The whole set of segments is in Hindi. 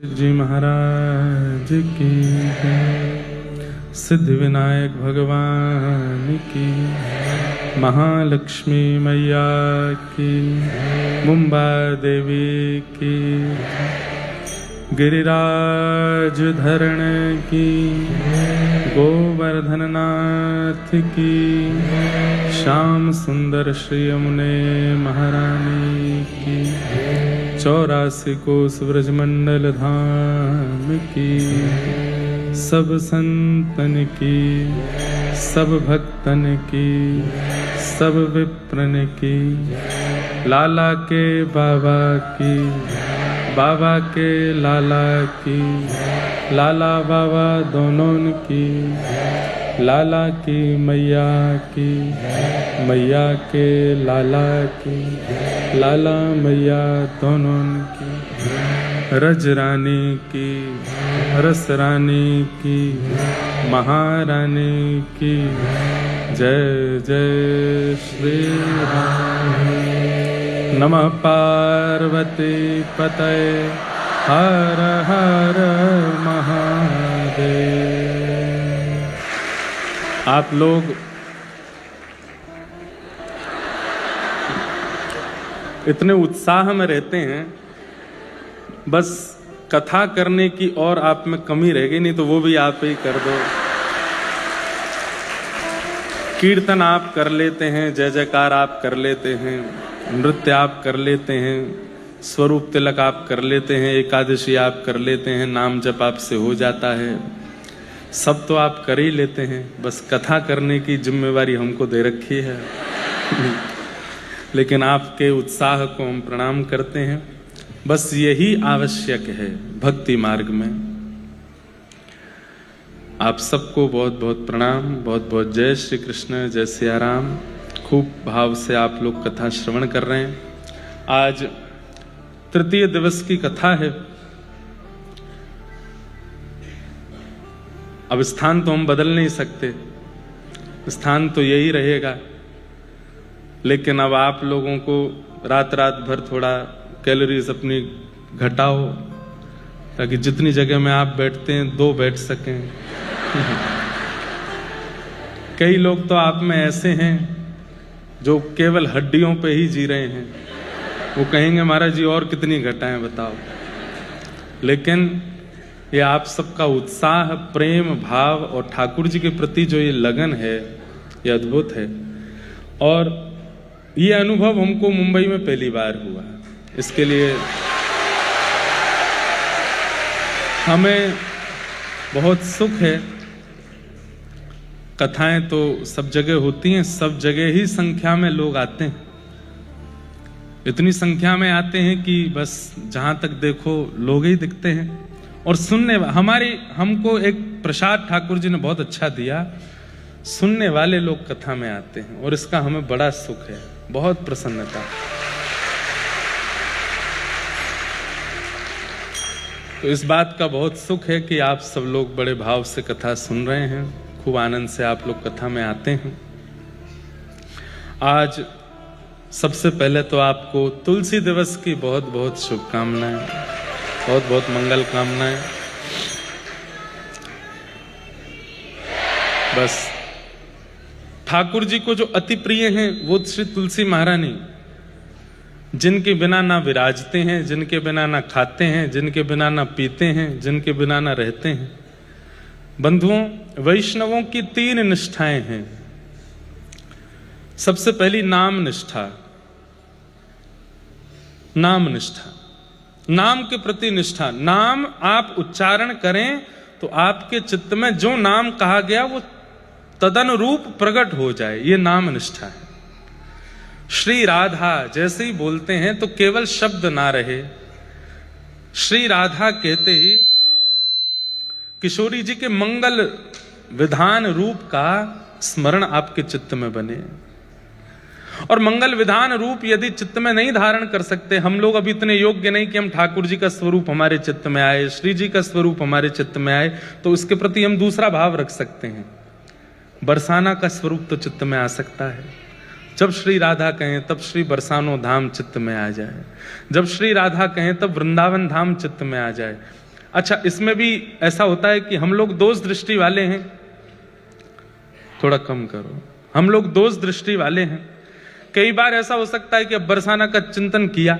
जी महाराज की जय। सिद्धि विनायक भगवान की, महालक्ष्मी मैया की, मुंबा देवी की, गिरिराज धरण की, गोवर्धन नाथ की, श्याम सुंदर श्री यमुने महारानी की, 84 कोस ब्रजमंडल धाम की, सब संतन की, सब भक्तन की, सब विप्रन की, लाला के बाबा की, बाबा के लाला की, लाला बाबा दोनों की, लाला की मैया की, मैया के लाला की, लाला मैया दोनों की, रज रानी की, रस रानी की, महारानी की, जय जय श्री राम। नमः पार्वती पतये, हर हर महादेव। आप लोग इतने उत्साह में रहते हैं, बस कथा करने की और आप में कमी रह गई, नहीं तो वो भी आप ही कर दो। कीर्तन आप कर लेते हैं, जय जयकार आप कर लेते हैं, नृत्य आप कर लेते हैं, स्वरूप तिलक आप कर लेते हैं, एकादशी आप कर लेते हैं, नाम जप आपसे हो जाता है, सब तो आप कर ही लेते हैं। बस कथा करने की जिम्मेवारी हमको दे रखी है। लेकिन आपके उत्साह को हम प्रणाम करते हैं। बस यही आवश्यक है भक्ति मार्ग में। आप सबको बहुत बहुत प्रणाम, बहुत बहुत जय श्री कृष्ण, जय सिया राम। खूब भाव से आप लोग कथा श्रवण कर रहे हैं। आज तृतीय दिवस की कथा है। अब स्थान तो हम बदल नहीं सकते, स्थान तो यही रहेगा, लेकिन अब आप लोगों को रात रात भर थोड़ा कैलोरीज अपनी घटाओ, ताकि जितनी जगह में आप बैठते हैं 2 बैठ सकें। कई लोग तो आप में ऐसे हैं जो केवल हड्डियों पे ही जी रहे हैं, वो कहेंगे महाराज जी और कितनी घटाएं बताओ। लेकिन ये आप सबका उत्साह, प्रेम भाव और ठाकुर जी के प्रति जो ये लगन है, ये अद्भुत है। और ये अनुभव हमको मुंबई में पहली बार हुआ। इसके लिए हमें बहुत सुख है। कथाएं तो सब जगह होती हैं, सब जगह ही संख्या में लोग आते हैं। इतनी संख्या में आते हैं कि बस जहां तक देखो लोग ही दिखते हैं। और सुनने हमको एक प्रसाद ठाकुर जी ने बहुत अच्छा दिया, सुनने वाले लोग कथा में आते हैं, और इसका हमें बड़ा सुख है, बहुत प्रसन्नता। तो इस बात का बहुत सुख है कि आप सब लोग बड़े भाव से कथा सुन रहे हैं, खूब आनंद से आप लोग कथा में आते हैं। आज सबसे पहले तो आपको तुलसी दिवस की बहुत बहुत शुभकामनाएं, बहुत बहुत मंगल कामनाएं। बस ठाकुर जी को जो अति प्रिय हैं वो श्री तुलसी महारानी, जिनके बिना ना विराजते हैं, जिनके बिना ना खाते हैं, जिनके बिना ना पीते हैं, जिनके बिना ना रहते हैं। बंधुओं, वैष्णवों की 3 निष्ठाएं हैं। सबसे पहली नाम निष्ठा, नाम निष्ठा, नाम के प्रति निष्ठा। नाम आप उच्चारण करें तो आपके चित्त में जो नाम कहा गया वो तदनुरूप प्रकट हो जाए, ये नाम निष्ठा है। श्री राधा जैसे ही बोलते हैं तो केवल शब्द ना रहे, श्री राधा कहते ही किशोरी जी के मंगल विधान रूप का स्मरण आपके चित्त में बने। और मंगल विधान रूप यदि चित्त में नहीं धारण कर सकते, हम लोग अभी इतने योग्य नहीं कि हम ठाकुर जी का स्वरूप हमारे चित्त में आए, श्री जी का स्वरूप हमारे चित्त में आए, तो उसके प्रति हम दूसरा भाव रख सकते हैं। बरसाना का स्वरूप तो चित्त में आ सकता है। जब श्री राधा कहें तब श्री बरसानो धाम चित्त में आ जाए, जब श्री राधा कहें तब वृंदावन धाम चित्त में आ जाए। अच्छा, इसमें भी ऐसा होता है कि हम लोग दोष दृष्टि वाले हैं, थोड़ा कम करो, हम लोग दोष दृष्टि वाले हैं। कई बार ऐसा हो सकता है कि अब बरसाना का चिंतन किया,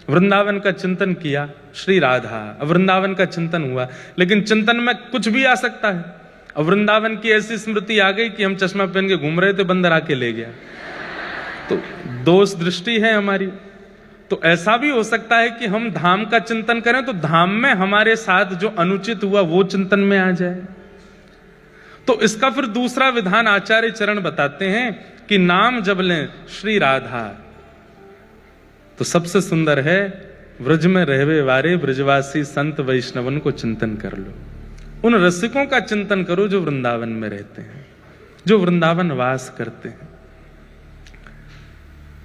वृंदावन का चिंतन किया, श्री राधा, अब वृंदावन का चिंतन हुआ, लेकिन चिंतन में कुछ भी आ सकता है। अब वृंदावन की ऐसी स्मृति आ गई कि हम चश्मा पहन के घूम रहे थे, बंदर आके ले गया, तो दोष दृष्टि है हमारी। तो ऐसा भी हो सकता है कि हम धाम का चिंतन करें तो धाम में हमारे साथ जो अनुचित हुआ वो चिंतन में आ जाए। तो इसका फिर दूसरा विधान आचार्य चरण बताते हैं कि नाम जब लें श्री राधा, तो सबसे सुंदर है व्रज में रहवे वारे ब्रजवासी संत वैष्णवन को चिंतन कर लो। उन रसिकों का चिंतन करो जो वृंदावन में रहते हैं, जो वृंदावन वास करते हैं।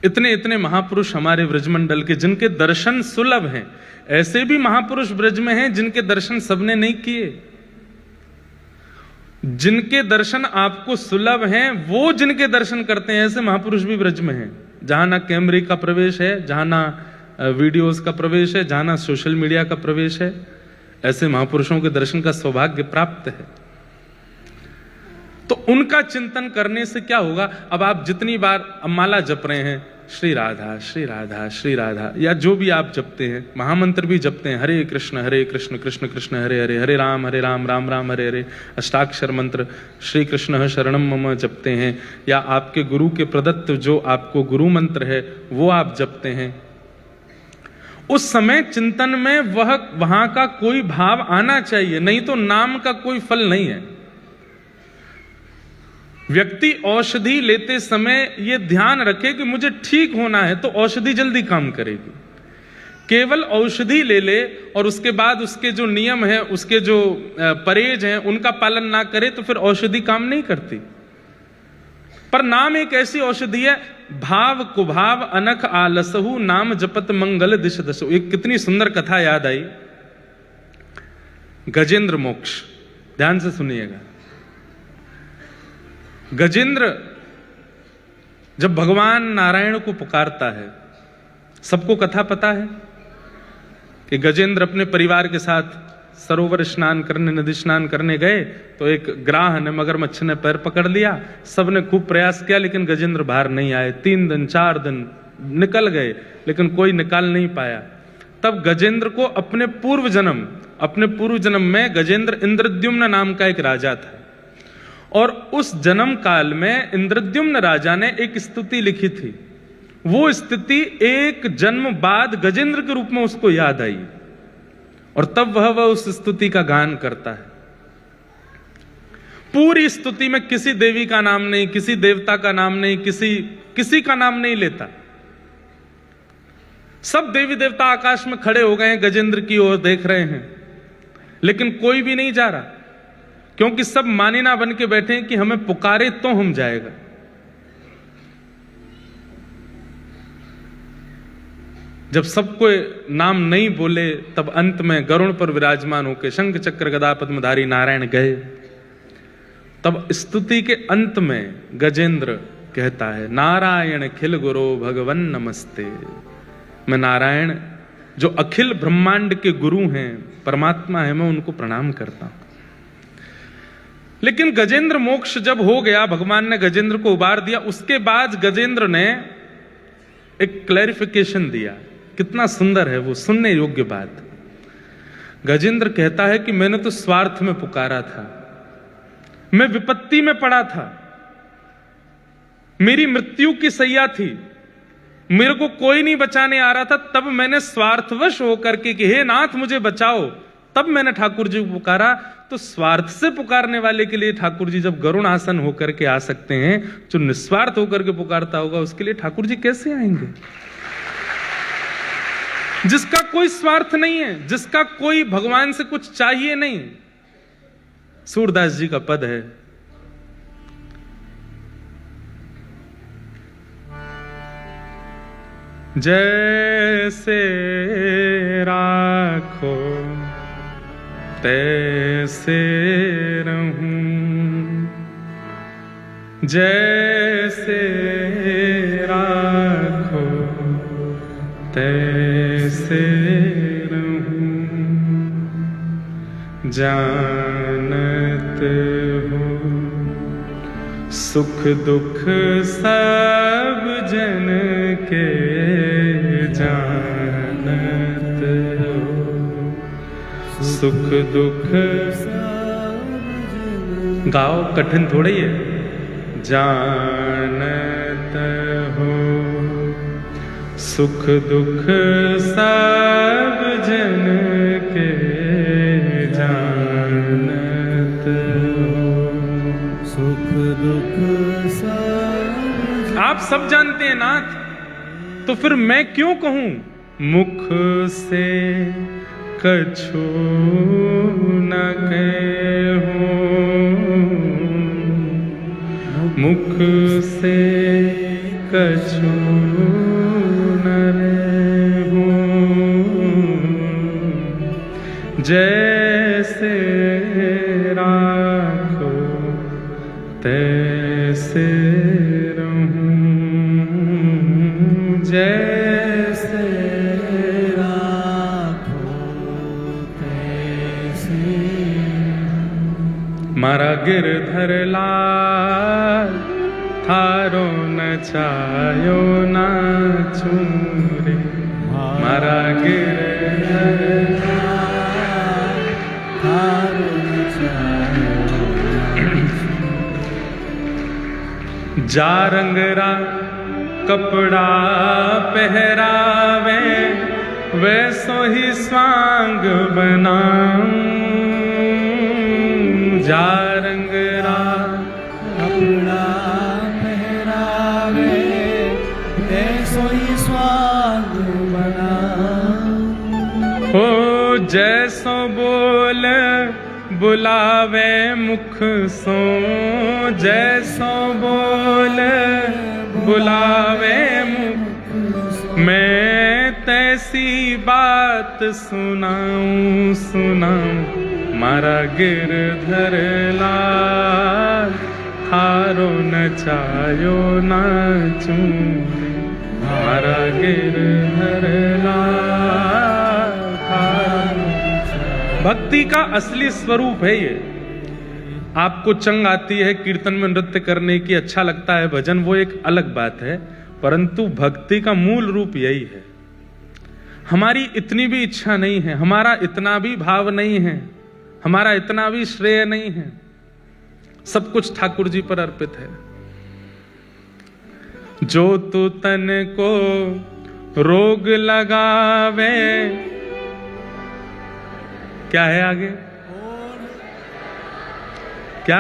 इतने इतने महापुरुष हमारे व्रजमंडल के जिनके दर्शन सुलभ हैं, ऐसे भी महापुरुष ब्रज में हैं जिनके दर्शन सबने नहीं किए। जिनके दर्शन आपको सुलभ हैं वो जिनके दर्शन करते हैं, ऐसे महापुरुष भी ब्रज में हैं। जहां ना कैमरे का प्रवेश है, जहां ना वीडियोस का प्रवेश है, जहां ना सोशल मीडिया का प्रवेश है, ऐसे महापुरुषों के दर्शन का सौभाग्य प्राप्त है। तो उनका चिंतन करने से क्या होगा? अब आप जितनी बार माला जप रहे हैं, श्री राधा श्री राधा श्री राधा, या जो भी आप जपते हैं, महामंत्र भी जपते हैं, हरे कृष्ण कृष्ण कृष्ण हरे हरे, हरे राम राम राम हरे हरे, अष्टाक्षर मंत्र श्री कृष्ण शरणम मम जपते हैं, या आपके गुरु के प्रदत्त जो आपको गुरु मंत्र है वो आप जपते हैं, उस समय चिंतन में वहां का कोई भाव आना चाहिए, नहीं तो नाम का कोई फल नहीं है। व्यक्ति औषधि लेते समय यह ध्यान रखे कि मुझे ठीक होना है, तो औषधि जल्दी काम करेगी। केवल औषधि ले ले और उसके बाद उसके जो नियम है, उसके जो परहेज हैं, उनका पालन ना करे तो फिर औषधि काम नहीं करती। पर नाम एक ऐसी औषधि है, भाव कुभाव अनख आलसहु नाम जपत मंगल दिश दसो। एक कितनी सुंदर कथा याद आई, गजेंद्र मोक्ष, ध्यान से सुनिएगा। गजेंद्र जब भगवान नारायण को पुकारता है, सबको कथा पता है कि गजेंद्र अपने परिवार के साथ सरोवर स्नान करने, नदी स्नान करने गए, तो एक ग्राह ने, मगरमच्छ ने पैर पकड़ लिया। सबने खूब प्रयास किया लेकिन गजेंद्र बाहर नहीं आए। 3 दिन 4 दिन निकल गए लेकिन कोई निकाल नहीं पाया। तब गजेंद्र को अपने पूर्व जन्म में गजेंद्र इंद्रद्युम्न नाम का एक राजा था, और उस जन्म काल में इंद्रद्युम्न राजा ने एक स्तुति लिखी थी। वो स्तुति एक जन्म बाद गजेंद्र के रूप में उसको याद आई, और तब वह उस स्तुति का गान करता है। पूरी स्तुति में किसी देवी का नाम नहीं, किसी देवता का नाम नहीं, किसी का नाम नहीं लेता। सब देवी देवता आकाश में खड़े हो गए हैं, गजेंद्र की ओर देख रहे हैं, लेकिन कोई भी नहीं जा रहा, क्योंकि सब मानिना बन के बैठे हैं कि हमें पुकारे तो हम जाएगा। जब सबको नाम नहीं बोले, तब अंत में गरुड़ पर विराजमान होकर शंख चक्र गदा पद्मधारी नारायण गए। तब स्तुति के अंत में गजेंद्र कहता है, नारायण खिल गुरो भगवन नमस्ते। मैं नारायण जो अखिल ब्रह्मांड के गुरु हैं, परमात्मा है, मैं उनको प्रणाम करता हूं। लेकिन गजेंद्र मोक्ष जब हो गया, भगवान ने गजेंद्र को उबार दिया, उसके बाद गजेंद्र ने एक क्लैरिफिकेशन दिया। कितना सुंदर है वो, सुनने योग्य बात। गजेंद्र कहता है कि मैंने तो स्वार्थ में पुकारा था, मैं विपत्ति में पड़ा था, मेरी मृत्यु की सैया थी, मेरे को कोई नहीं बचाने आ रहा था, तब मैंने स्वार्थवश होकर के कि हे नाथ मुझे बचाओ, तब मैंने ठाकुर जी को पुकारा। तो स्वार्थ से पुकारने वाले के लिए ठाकुर जी जब गरुण आसन होकर के आ सकते हैं, जो निस्वार्थ होकर के पुकारता होगा उसके लिए ठाकुर जी कैसे आएंगे? जिसका कोई स्वार्थ नहीं है, जिसका कोई भगवान से कुछ चाहिए नहीं। सूरदास जी का पद है, जैसे राखो तैसे रहूं, जैसे राखो तैसे रहूं। जानत हो, सुख दुख सब जन के जानत हो, सुख दुख गाओ, कठिन थोड़ा ही है। जानत हो, सुख दुख सब जन के जानत हो, सुख दुख सब। आप सब जानते हैं नाथ, तो फिर मैं क्यों कहूं मुख से कछु न कहूं, मुख से कछु न रहूं, जैसे राखो तैसे रहूं, जैसे राखो तैसे। मारा गिरधर लाल थारो न छायो ना चूरे, मारा गिरधर लाल थारो न छायो। जा रंगरा कपड़ा पहरावे, वैसो ही स्वांग बनाऊं, जा रंगरा कपड़ा पहरावे, ऐसो ही स्वांग बनाऊं। हो जैसो बोल बुलावे मुख सो, जैसो बोल बुलावे मुख, मैं तैसी बात सुनाऊं सुनाऊं, मारा गिरधर लाल थारो न छायो ना चूरे, मारा गिरधर लाल थारो। भक्ति का असली स्वरूप है ये। आपको चंग आती है कीर्तन में नृत्य करने की, अच्छा लगता है भजन, वो एक अलग बात है, परंतु भक्ति का मूल रूप यही है। हमारी इतनी भी इच्छा नहीं है, हमारा इतना भी भाव नहीं है, हमारा इतना भी श्रेय नहीं है, सब कुछ ठाकुर जी पर अर्पित है। जो तू तन को रोग लगावे, क्या है आगे, क्या,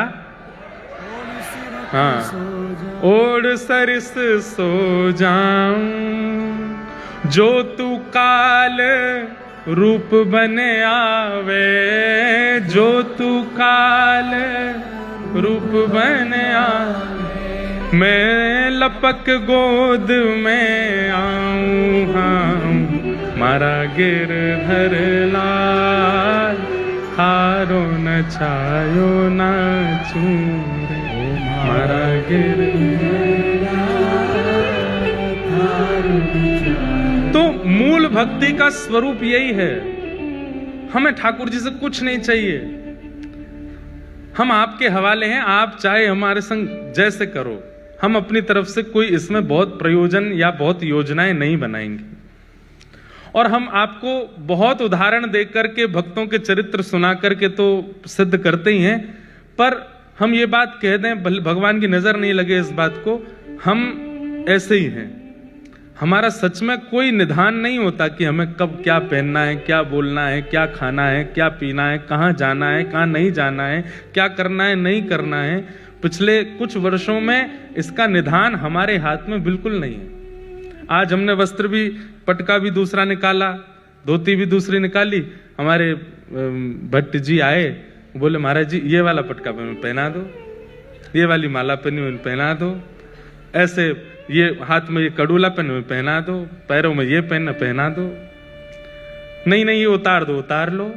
हाँ, ओढ़ सरिस सो जाऊं, जो तू काल रूप बने आवे, जो तू काल रूप बने आवे, मैं लपक गोद में आऊं, हाँ, मारा गिरधर लाल थारो न छायो ना चूरे, मारा गिरधर थारो न छायो। तो मूल भक्ति का स्वरूप यही है। हमें ठाकुर जी से कुछ नहीं चाहिए, हम आपके हवाले हैं, आप चाहे हमारे संग जैसे करो, हम अपनी तरफ से कोई इसमें बहुत प्रयोजन या बहुत योजनाएं नहीं बनाएंगे। और हम आपको बहुत उदाहरण देकर करके भक्तों के चरित्र सुना करके तो सिद्ध करते ही हैं, पर हम ये बात कह दें, भगवान की नजर नहीं लगे इस बात को, हम ऐसे ही हैं। हमारा सच में कोई निधान नहीं होता कि हमें कब क्या पहनना है, क्या बोलना है, क्या खाना है, क्या पीना है, कहाँ जाना है, कहाँ नहीं जाना है, क्या करना है, नहीं करना है। पिछले कुछ वर्षों में इसका निधान हमारे हाथ में बिल्कुल नहीं है। आज हमने वस्त्र भी, पटका भी दूसरा निकाला, धोती भी दूसरी निकाली। हमारे भट्ट जी आए, बोले महाराज जी ये वाला पटका पहना दो, ये वाली माला पहना दो, ऐसे ये हाथ में ये कड़ूला पहना दो, पैरों में ये पहना दो। नहीं नहीं ये उतार दो, उतार लो।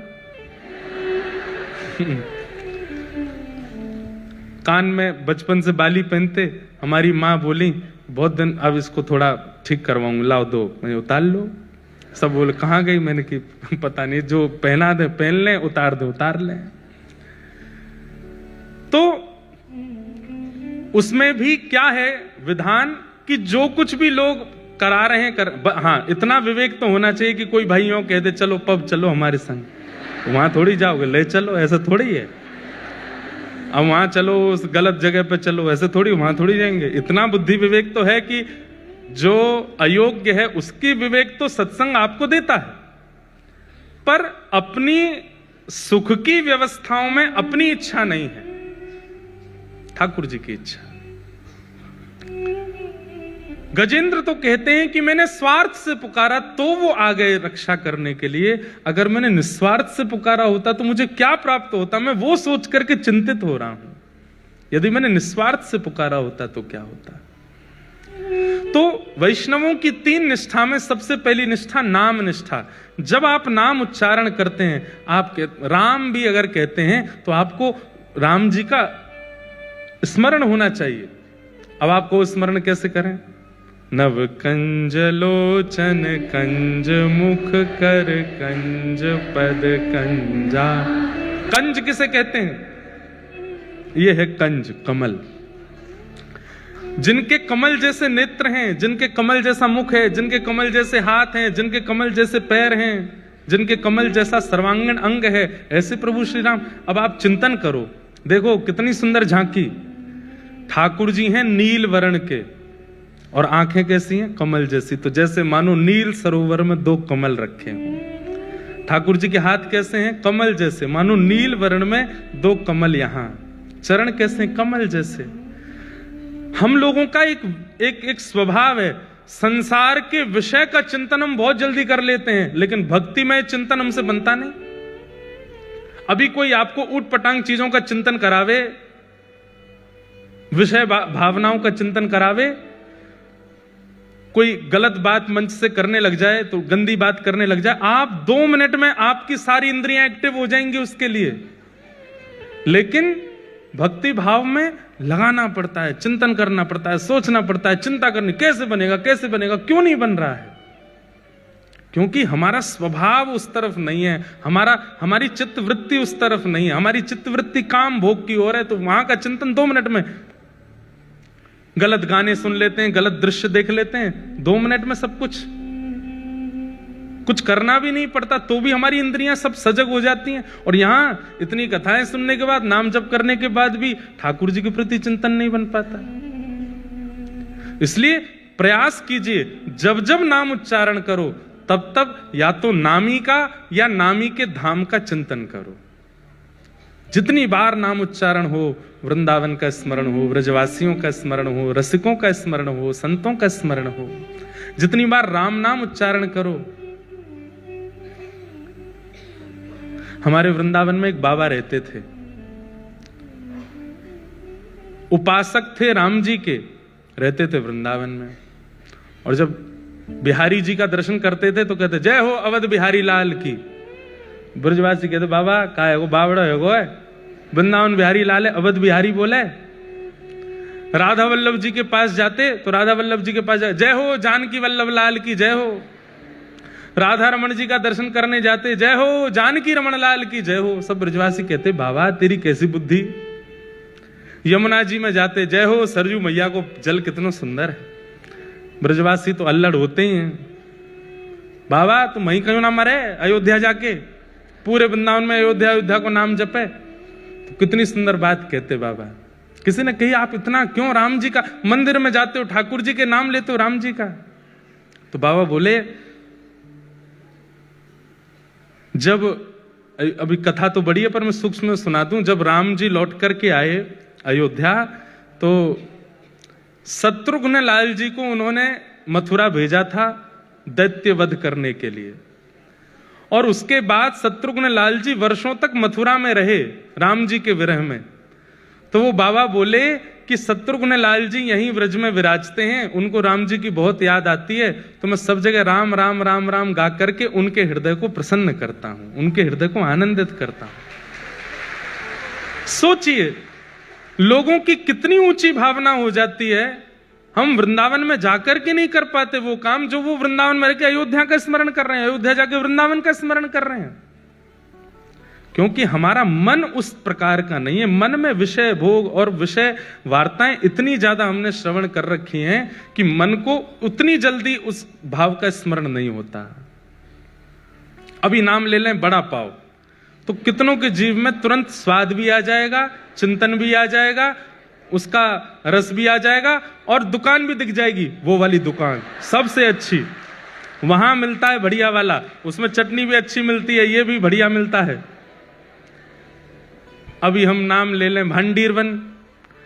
कान में बचपन से बाली पहनते, हमारी माँ बोली बहुत दिन, अब इसको थोड़ा ठीक करवाऊंगा, लाओ दो, मैं उतार लो। सब बोले कहाँ गई, मैंने कि पता नहीं, जो पहना दे पहन लें, उतार दे उतार लें। तो उसमें भी क्या है विधान कि जो कुछ भी लोग करा रहे हैं हाँ, इतना विवेक तो होना चाहिए कि कोई भाई यूं कह दे चलो पब चलो हमारे संग, वहां थोड़ी जाओगे, ले चलो, ऐसा थोड़ी है। अब वहां चलो, उस गलत जगह पे चलो, ऐसे थोड़ी, वहां थोड़ी जाएंगे। इतना बुद्धि विवेक तो है कि जो अयोग्य है उसकी विवेक तो सत्संग आपको देता है, पर अपनी सुख की व्यवस्थाओं में अपनी इच्छा नहीं है, ठाकुर जी की इच्छा। गजेंद्र तो कहते हैं कि मैंने स्वार्थ से पुकारा तो वो आ गए रक्षा करने के लिए। अगर मैंने निस्वार्थ से पुकारा होता तो मुझे क्या प्राप्त होता, मैं वो सोच करके चिंतित हो रहा हूं। यदि मैंने निस्वार्थ से पुकारा होता तो क्या होता। तो वैष्णवों की 3 निष्ठा में सबसे पहली निष्ठा नाम निष्ठा। जब आप नाम उच्चारण करते हैं, आप राम भी अगर कहते हैं तो आपको राम जी का स्मरण होना चाहिए। अब आपको स्मरण कैसे करें? नव कंज लोचन कंज मुख कर कंज पद कंजा। कंज किसे कहते हैं? ये है कंज, कमल। जिनके कमल जैसे नेत्र हैं, जिनके कमल जैसा मुख है, जिनके कमल जैसे हाथ हैं, जिनके कमल जैसे पैर हैं, जिनके कमल जैसा सर्वांगीण अंग है, ऐसे प्रभु श्री राम। अब आप चिंतन करो, देखो कितनी सुंदर झांकी। ठाकुर जी हैं नील वर्ण के और आंखें कैसी हैं? कमल जैसी। तो जैसे मानो नील सरोवर में 2 कमल रखे हों। ठाकुर जी के हाथ कैसे हैं? कमल जैसे, मानो नील वर्ण में 2 कमल यहां। चरण कैसे? कमल जैसे। हम लोगों का एक स्वभाव है, संसार के विषय का चिंतन हम बहुत जल्दी कर लेते हैं, लेकिन भक्तिमय चिंतन हमसे बनता नहीं। अभी कोई आपको ऊट पटांग चीजों का चिंतन करावे, विषय भावनाओं का चिंतन करावे, कोई गलत बात मंच से करने लग जाए, तो गंदी बात करने लग जाए, आप 2 मिनट में आपकी सारी इंद्रियां एक्टिव हो जाएंगी उसके लिए। लेकिन भक्ति भाव में लगाना पड़ता है, चिंतन करना पड़ता है, सोचना पड़ता है, चिंता करनी, कैसे बनेगा, कैसे बनेगा, क्यों नहीं बन रहा है? क्योंकि हमारा स्वभाव उस तरफ नहीं है, हमारी चित्त वृत्ति उस तरफ नहीं है। हमारी चित्त वृत्ति काम भोग की ओर है, तो वहां का चिंतन 2 मिनट में, गलत गाने सुन लेते हैं, गलत दृश्य देख लेते हैं, 2 मिनट में सब कुछ करना भी नहीं पड़ता, तो भी हमारी इंद्रियां सब सजग हो जाती हैं। और यहां इतनी कथाएं सुनने के बाद, नाम जप करने के बाद भी ठाकुर जी के प्रति चिंतन नहीं बन पाता। इसलिए प्रयास कीजिए, जब जब नाम उच्चारण करो तब तब या तो नामी का या नामी के धाम का चिंतन करो। जितनी बार नाम उच्चारण हो, वृंदावन का स्मरण हो, ब्रजवासियों का स्मरण हो, रसिकों का स्मरण हो, संतों का स्मरण हो, जितनी बार राम नाम उच्चारण करो। हमारे वृंदावन में एक बाबा रहते थे, उपासक थे राम जी के, रहते थे वृंदावन में। और जब बिहारी जी का दर्शन करते थे तो कहते जय हो अवध बिहारी लाल की। ब्रजवासी कहते बाबा का है वो, बावड़ा है वो है, वृंदावन बिहारी लाल है, अवध बिहारी बोले। राधा वल्लभ जी के पास जाते तो राधा वल्लभ जी के पास जय हो जानकी वल्लभ लाल की जय हो। राधा रमन जी का दर्शन करने जाते जय हो जानकी रमन लाल की जय हो। सब ब्रजवासी कहते बाबा तेरी कैसी बुद्धि। यमुना जी में जाते जय हो सरजू मैया को जल कितना सुंदर है। ब्रजवासी तो अल्लड़ होते ही हैं, बाबा तुम वहीं क्यों ना मरे, अयोध्या जाके पूरे वृंदावन में अयोध्या को नाम जपे। तो कितनी सुंदर बात कहते बाबा। किसी ने कही आप इतना क्यों राम जी का मंदिर में जाते हो, ठाकुर जी के नाम लेते हो राम जी का। तो बाबा बोले जब, अभी कथा तो बड़ी है पर मैं सूक्ष्म में सुना दूं, जब राम जी लौट करके आए अयोध्या तो शत्रुघ्न लाल जी को उन्होंने मथुरा भेजा था दैत्य वध करने के लिए। और उसके बाद शत्रुघ्न लाल जी वर्षों तक मथुरा में रहे राम जी के विरह में। तो वो बाबा बोले कि शत्रुघ्न लाल जी यहीं व्रज में विराजते हैं, उनको राम जी की बहुत याद आती है, तो मैं सब जगह राम राम राम राम गा करके उनके हृदय को प्रसन्न करता हूं, उनके हृदय को आनंदित करता हूं। सोचिए लोगों की कितनी ऊंची भावना हो जाती है हम वृंदावन में जाकर के नहीं कर पाते वो काम जो वो वृंदावन में रहकर अयोध्या का स्मरण कर रहे हैं, अयोध्या जाके वृंदावन का स्मरण कर रहे हैं। क्योंकि हमारा मन उस प्रकार का नहीं है। मन में विषय भोग और विषय वार्ताएं इतनी ज्यादा हमने श्रवण कर रखी हैं कि मन को उतनी जल्दी उस भाव का स्मरण नहीं होता। अभी नाम ले लें बड़ा पाव, तो कितनों के जीव में तुरंत स्वाद भी आ जाएगा, चिंतन भी आ जाएगा, उसका रस भी आ जाएगा, और दुकान भी दिख जाएगी, वो वाली दुकान सबसे अच्छी, वहां मिलता है बढ़िया वाला, उसमें चटनी भी अच्छी मिलती है, ये भी बढ़िया मिलता है। अभी हम नाम ले लें भांडीरवन,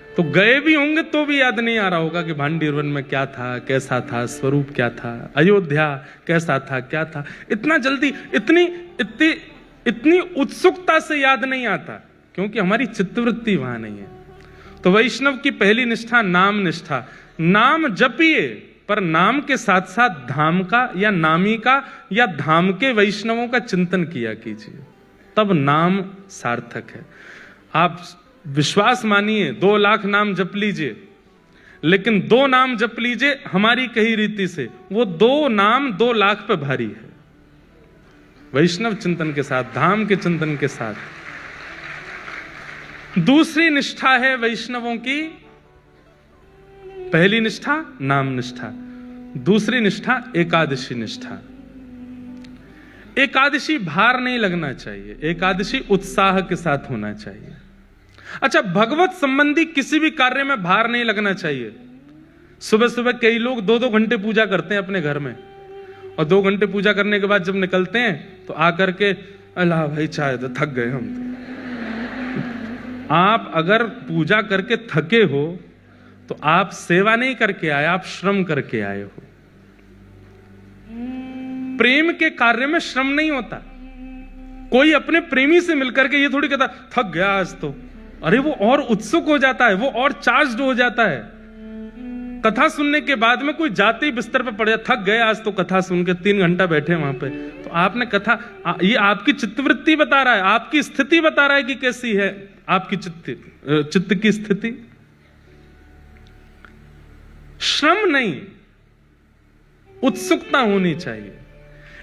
तो गए भी होंगे तो भी याद नहीं आ रहा होगा कि भांडीरवन में क्या था, कैसा था, स्वरूप क्या था, अयोध्या कैसा था, क्या था। इतना जल्दी इतनी उत्सुकता से याद नहीं आता, क्योंकि हमारी चित्तवृत्ति वहां नहीं है। तो वैष्णव की पहली निष्ठा नाम निष्ठा। नाम जपिए, पर नाम के साथ साथ धाम का या नामी का या धाम के वैष्णवों का चिंतन किया कीजिए, तब नाम सार्थक है। आप विश्वास मानिए 2 लाख नाम जप लीजिए, लेकिन 2 नाम जप लीजिए हमारी कही रीति से, वो 2 नाम 2 लाख पे भारी है। वैष्णव चिंतन के साथ, धाम के चिंतन के साथ। दूसरी निष्ठा है वैष्णवों की, पहली निष्ठा नाम निष्ठा, दूसरी निष्ठा एकादशी निष्ठा। एकादशी भार नहीं लगना चाहिए, एकादशी उत्साह के साथ होना चाहिए। अच्छा, भगवत संबंधी किसी भी कार्य में भार नहीं लगना चाहिए। सुबह सुबह कई लोग 2-2 घंटे पूजा करते हैं अपने घर में, और 2 घंटे पूजा करने के बाद जब निकलते हैं तो आकर के अल्लाह भाई चाय तो थक गए हम। आप अगर पूजा करके थके हो तो आप सेवा नहीं करके आए, आप श्रम करके आए हो। प्रेम के कार्य में श्रम नहीं होता। कोई अपने प्रेमी से मिलकर के ये थोड़ी कहता थक गया आज तो, अरे वो और उत्सुक हो जाता है, वो और चार्ज्ड हो जाता है। कथा सुनने के बाद में कोई जाते ही बिस्तर पे पड़ जाता, थक गए आज तो कथा सुन के 3 घंटा बैठे वहां पे, तो आपने कथा, ये आपकी चित्तवृत्ति बता रहा है, आपकी स्थिति बता रहा है कि कैसी है आपकी चित्त की स्थिति। श्रम नहीं, उत्सुकता होनी चाहिए।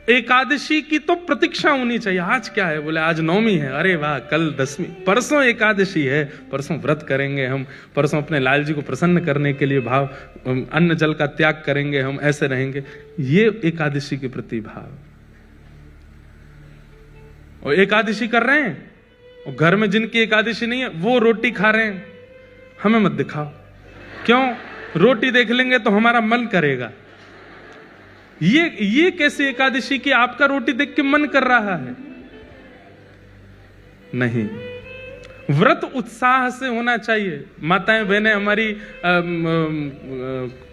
एकादशी की तो प्रतीक्षा होनी चाहिए। आज क्या है, बोले आज नवमी है, अरे वाह कल 10वीं, परसों एकादशी है, परसों व्रत करेंगे हम, परसों अपने लाल जी को प्रसन्न करने के लिए भाव अन्न जल का त्याग करेंगे, हम ऐसे रहेंगे। ये एकादशी के प्रति भाव। और एकादशी कर रहे हैं और घर में जिनकी एकादशी नहीं है वो रोटी खा रहे हैं, हमें मत दिखाओ। क्यों? रोटी देख लेंगे तो हमारा मन करेगा। ये कैसी एकादशी की आपका रोटी देख के मन कर रहा है? नहीं, व्रत उत्साह से होना चाहिए। माताएं बहनें हमारी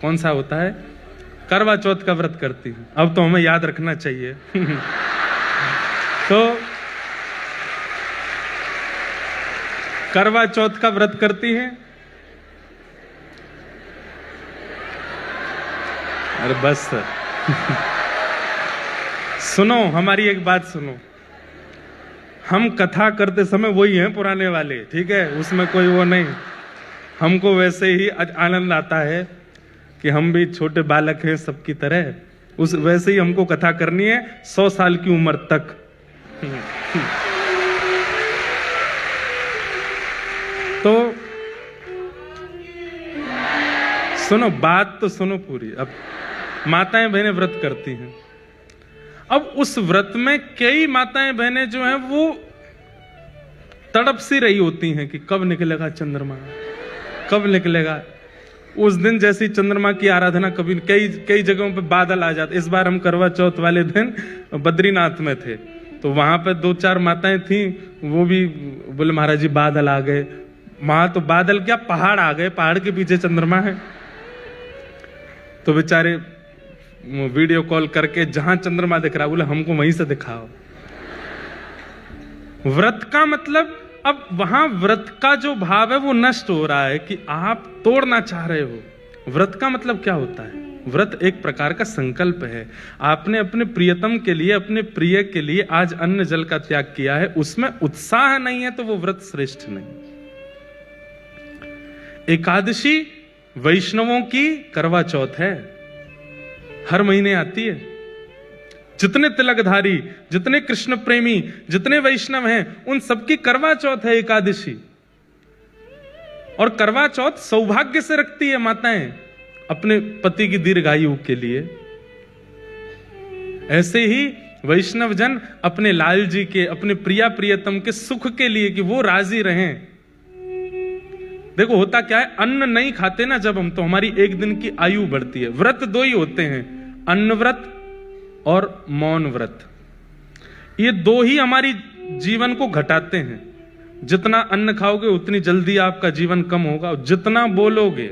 कौन सा होता है, करवा चौथ का व्रत करती हैं, अब तो हमें याद रखना चाहिए। तो करवा चौथ का व्रत करती हैं। अरे बस सुनो, हमारी एक बात सुनो। हम कथा करते समय वही हैं पुराने वाले, ठीक है, उसमें कोई वो नहीं। हमको वैसे ही आनंद आता है कि हम भी छोटे बालक हैं सबकी तरह, उस वैसे ही हमको कथा करनी है 100 साल की उम्र तक। तो सुनो, बात तो सुनो पूरी। अब माताएं बहनें व्रत करती हैं, अब उस व्रत में कई माताएं बहनें जो हैं वो तड़प सी रही होती हैं कि कब निकलेगा चंद्रमा, कब निकलेगा। उस दिन जैसी चंद्रमा की आराधना कभी, कई जगहों पे बादल आ जाते। इस बार हम करवा चौथ वाले दिन बद्रीनाथ में थे, तो वहां पे 2-4 माताएं थी, वो भी बोले महाराज जी बादल आ गए। वहां तो बादल क्या, पहाड़ आ गए, पहाड़ के पीछे चंद्रमा है। तो बेचारे वीडियो कॉल करके जहां चंद्रमा दिख रहा, बोले हमको वहीं से दिखाओ। व्रत का मतलब, अब वहां व्रत का जो भाव है वो नष्ट हो रहा है कि आप तोड़ना चाह रहे हो। व्रत का मतलब क्या होता है? व्रत एक प्रकार का संकल्प है। आपने अपने प्रियतम के लिए, अपने प्रिय के लिए आज अन्न जल का त्याग किया है, उसमें उत्साह नहीं है तो वो व्रत श्रेष्ठ नहीं। एकादशी वैष्णवों की करवा चौथ है, हर महीने आती है। जितने तिलकधारी, जितने कृष्ण प्रेमी, जितने वैष्णव हैं, उन सबकी करवा चौथ है एकादशी। और करवा चौथ सौभाग्य से रखती है माताएं अपने पति की दीर्घायु के लिए। ऐसे ही वैष्णव जन अपने लाल जी के, अपने प्रिया प्रियतम के सुख के लिए, कि वो राजी रहें। देखो होता क्या है, अन्न नहीं खाते ना जब हम, तो हमारी एक दिन की आयु बढ़ती है। व्रत दो ही होते हैं, अन्न व्रत और मौन व्रत। ये दो ही हमारी जीवन को घटाते हैं। जितना अन्न खाओगे उतनी जल्दी आपका जीवन कम होगा, और जितना बोलोगे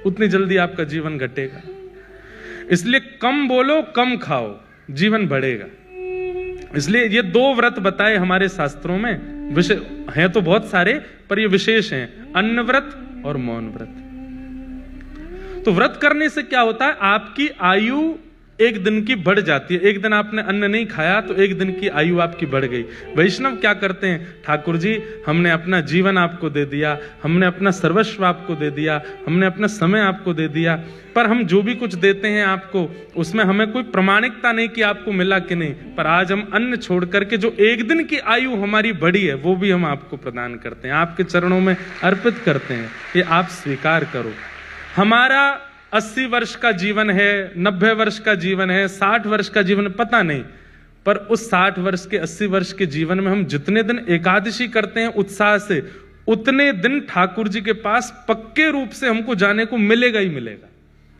उतनी जल्दी आपका जीवन घटेगा। इसलिए कम बोलो, कम खाओ, जीवन बढ़ेगा। इसलिए ये दो व्रत बताए हमारे शास्त्रों में। विषय हैं तो बहुत सारे, पर ये विशेष हैं, अन्न व्रत और मौन व्रत। तो व्रत करने से क्या होता है, आपकी आयु एक दिन की बढ़ जाती है। एक दिन आपने अन्न नहीं खाया तो एक दिन की आयु आपकी बढ़ गई। वैष्णव क्या करते हैं, ठाकुर जी हमने अपना जीवन आपको दे दिया, हमने अपना सर्वस्व आपको दे दिया, हमने अपना समय आपको दे दिया, पर हम जो भी कुछ देते हैं आपको, उसमें हमें कोई प्रमाणिकता नहीं कि आपको मिला कि नहीं। पर आज हम अन्न छोड़ करके जो एक दिन की आयु हमारी बढ़ी है, वो भी हम आपको प्रदान करते हैं, आपके चरणों में अर्पित करते हैं। ये आप स्वीकार करो। हमारा 80 वर्ष का जीवन है, 90 वर्ष का जीवन है, 60 वर्ष का जीवन, पता नहीं, पर उस 60 वर्ष के 80 वर्ष के जीवन में हम जितने दिन एकादशी करते हैं उत्साह से, उतने दिन ठाकुर जी के पास पक्के रूप से हमको जाने को मिलेगा ही मिलेगा।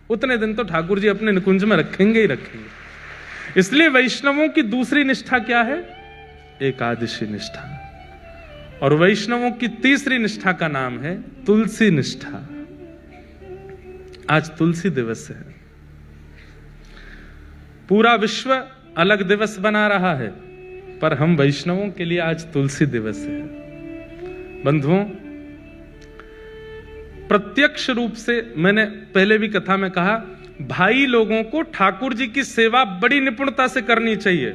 उतने दिन तो ठाकुर जी अपने निकुंज में रखेंगे ही रखेंगे। इसलिए वैष्णवों की दूसरी निष्ठा क्या है, एकादशी निष्ठा। और वैष्णवों की तीसरी निष्ठा का नाम है तुलसी निष्ठा। आज तुलसी दिवस है। पूरा विश्व अलग दिवस बना रहा है, पर हम वैष्णवों के लिए आज तुलसी दिवस है। बंधुओं, प्रत्यक्ष रूप से मैंने पहले भी कथा में कहा, भाई लोगों को ठाकुर जी की सेवा बड़ी निपुणता से करनी चाहिए।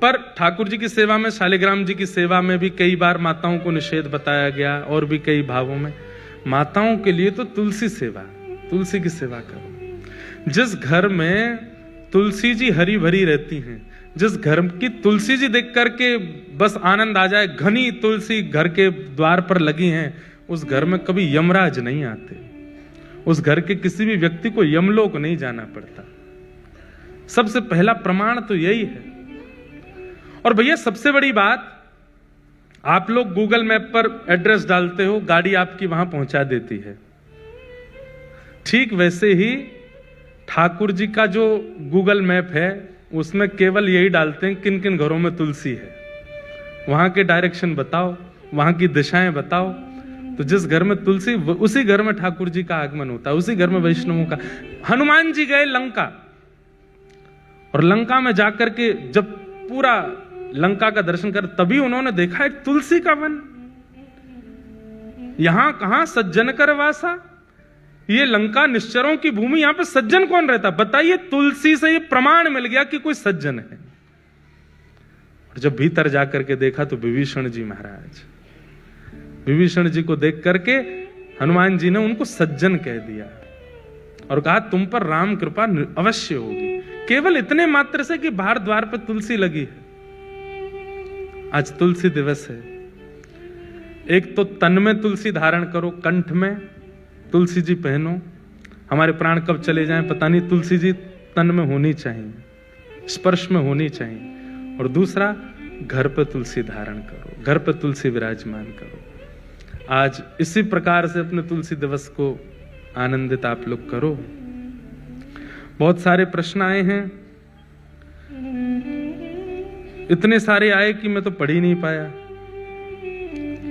पर ठाकुर जी की सेवा में, शालिग्राम जी की सेवा में भी कई बार माताओं को निषेध बताया गया, और भी कई भावों में। माताओं के लिए तो तुलसी सेवा, तुलसी की सेवा करो। जिस घर में तुलसी जी हरी भरी रहती हैं, जिस घर की तुलसी जी देख करके बस आनंद आ जाए, घनी तुलसी घर के द्वार पर लगी हैं, उस घर में कभी यमराज नहीं आते। उस घर के किसी भी व्यक्ति को यमलोक नहीं जाना पड़ता। सबसे पहला प्रमाण तो यही है। और भैया सबसे बड़ी बात, आप लोग गूगल मैप पर एड्रेस डालते हो, गाड़ी आपकी वहां पहुंचा देती है। ठीक वैसे ही ठाकुर जी का जो गूगल मैप है, उसमें केवल यही डालते हैं किन किन घरों में तुलसी है, वहां के डायरेक्शन बताओ, वहां की दिशाएं बताओ। तो जिस घर में तुलसी, उसी घर में ठाकुर जी का आगमन होता है, उसी घर में वैष्णवों का। हनुमान जी गए लंका, और लंका में जाकर के जब पूरा लंका का दर्शन कर, तभी उन्होंने देखा एक तुलसी का वन। यहां कहां सज्जन कर वासा, ये लंका निश्चरों की भूमि, यहां पे सज्जन कौन रहता, बताइए। तुलसी से ये प्रमाण मिल गया कि कोई सज्जन है। और जब भीतर जाकर के देखा तो विभीषण जी महाराज, विभीषण जी को देख करके हनुमान जी ने उनको सज्जन कह दिया और कहा तुम पर राम कृपा अवश्य होगी। केवल इतने मात्र से कि बाहर द्वार पर तुलसी लगी है। आज तुलसी दिवस है। एक तो तन में तुलसी धारण करो, कंठ में तुलसी जी पहनो। हमारे प्राण कब चले जाएं पता नहीं, तुलसी जी तन में होनी चाहिए, स्पर्श में होनी चाहिए। और दूसरा, घर पर तुलसी धारण करो, घर पर तुलसी विराजमान करो। आज इसी प्रकार से अपने तुलसी दिवस को आनंदित आप लोग करो। बहुत सारे प्रश्न आए हैं, इतने सारे आए कि मैं तो पढ़ ही नहीं पाया,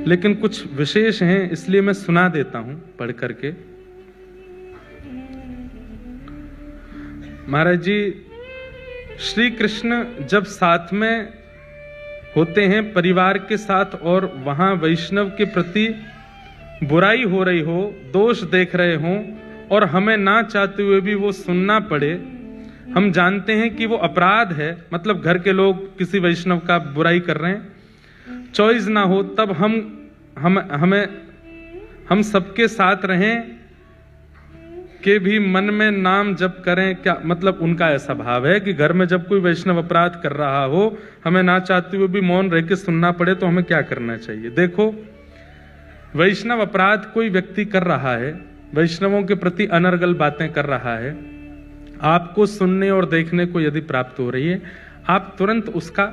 लेकिन कुछ विशेष हैं इसलिए मैं सुना देता हूं पढ़ करके। महाराज जी, श्री कृष्ण जब साथ में होते हैं परिवार के साथ, और वहां वैष्णव के प्रति बुराई हो रही हो, दोष देख रहे हो, और हमें ना चाहते हुए भी वो सुनना पड़े, हम जानते हैं कि वो अपराध है, मतलब घर के लोग किसी वैष्णव का बुराई कर रहे हैं, चॉइस ना हो, तब हम सबके साथ रहें, के भी मन में नाम जप करें, क्या मतलब उनका ऐसा भाव है कि घर में जब कोई वैष्णव अपराध कर रहा हो, हमें ना चाहते हुए भी मौन रह के सुनना पड़े, तो हमें क्या करना चाहिए? देखो, वैष्णव अपराध कोई व्यक्ति कर रहा है, वैष्णवों के प्रति अनर्गल बातें कर रहा है, आपको सुनने और देखने को यदि प्राप्त हो रही है, आप तुरंत उसका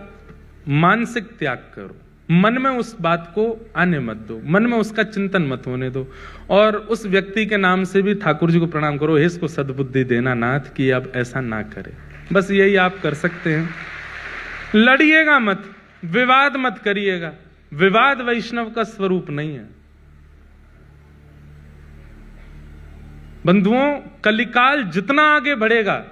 मानसिक त्याग करो, मन में उस बात को आने मत दो, मन में उसका चिंतन मत होने दो, और उस व्यक्ति के नाम से भी ठाकुर जी को प्रणाम करो, हे इसको सद्बुद्धि देना नाथ कि अब ऐसा ना करे। बस यही आप कर सकते हैं। लड़िएगा मत, विवाद मत करिएगा, विवाद वैष्णव का स्वरूप नहीं है। बंधुओं, कलिकाल जितना आगे बढ़ेगा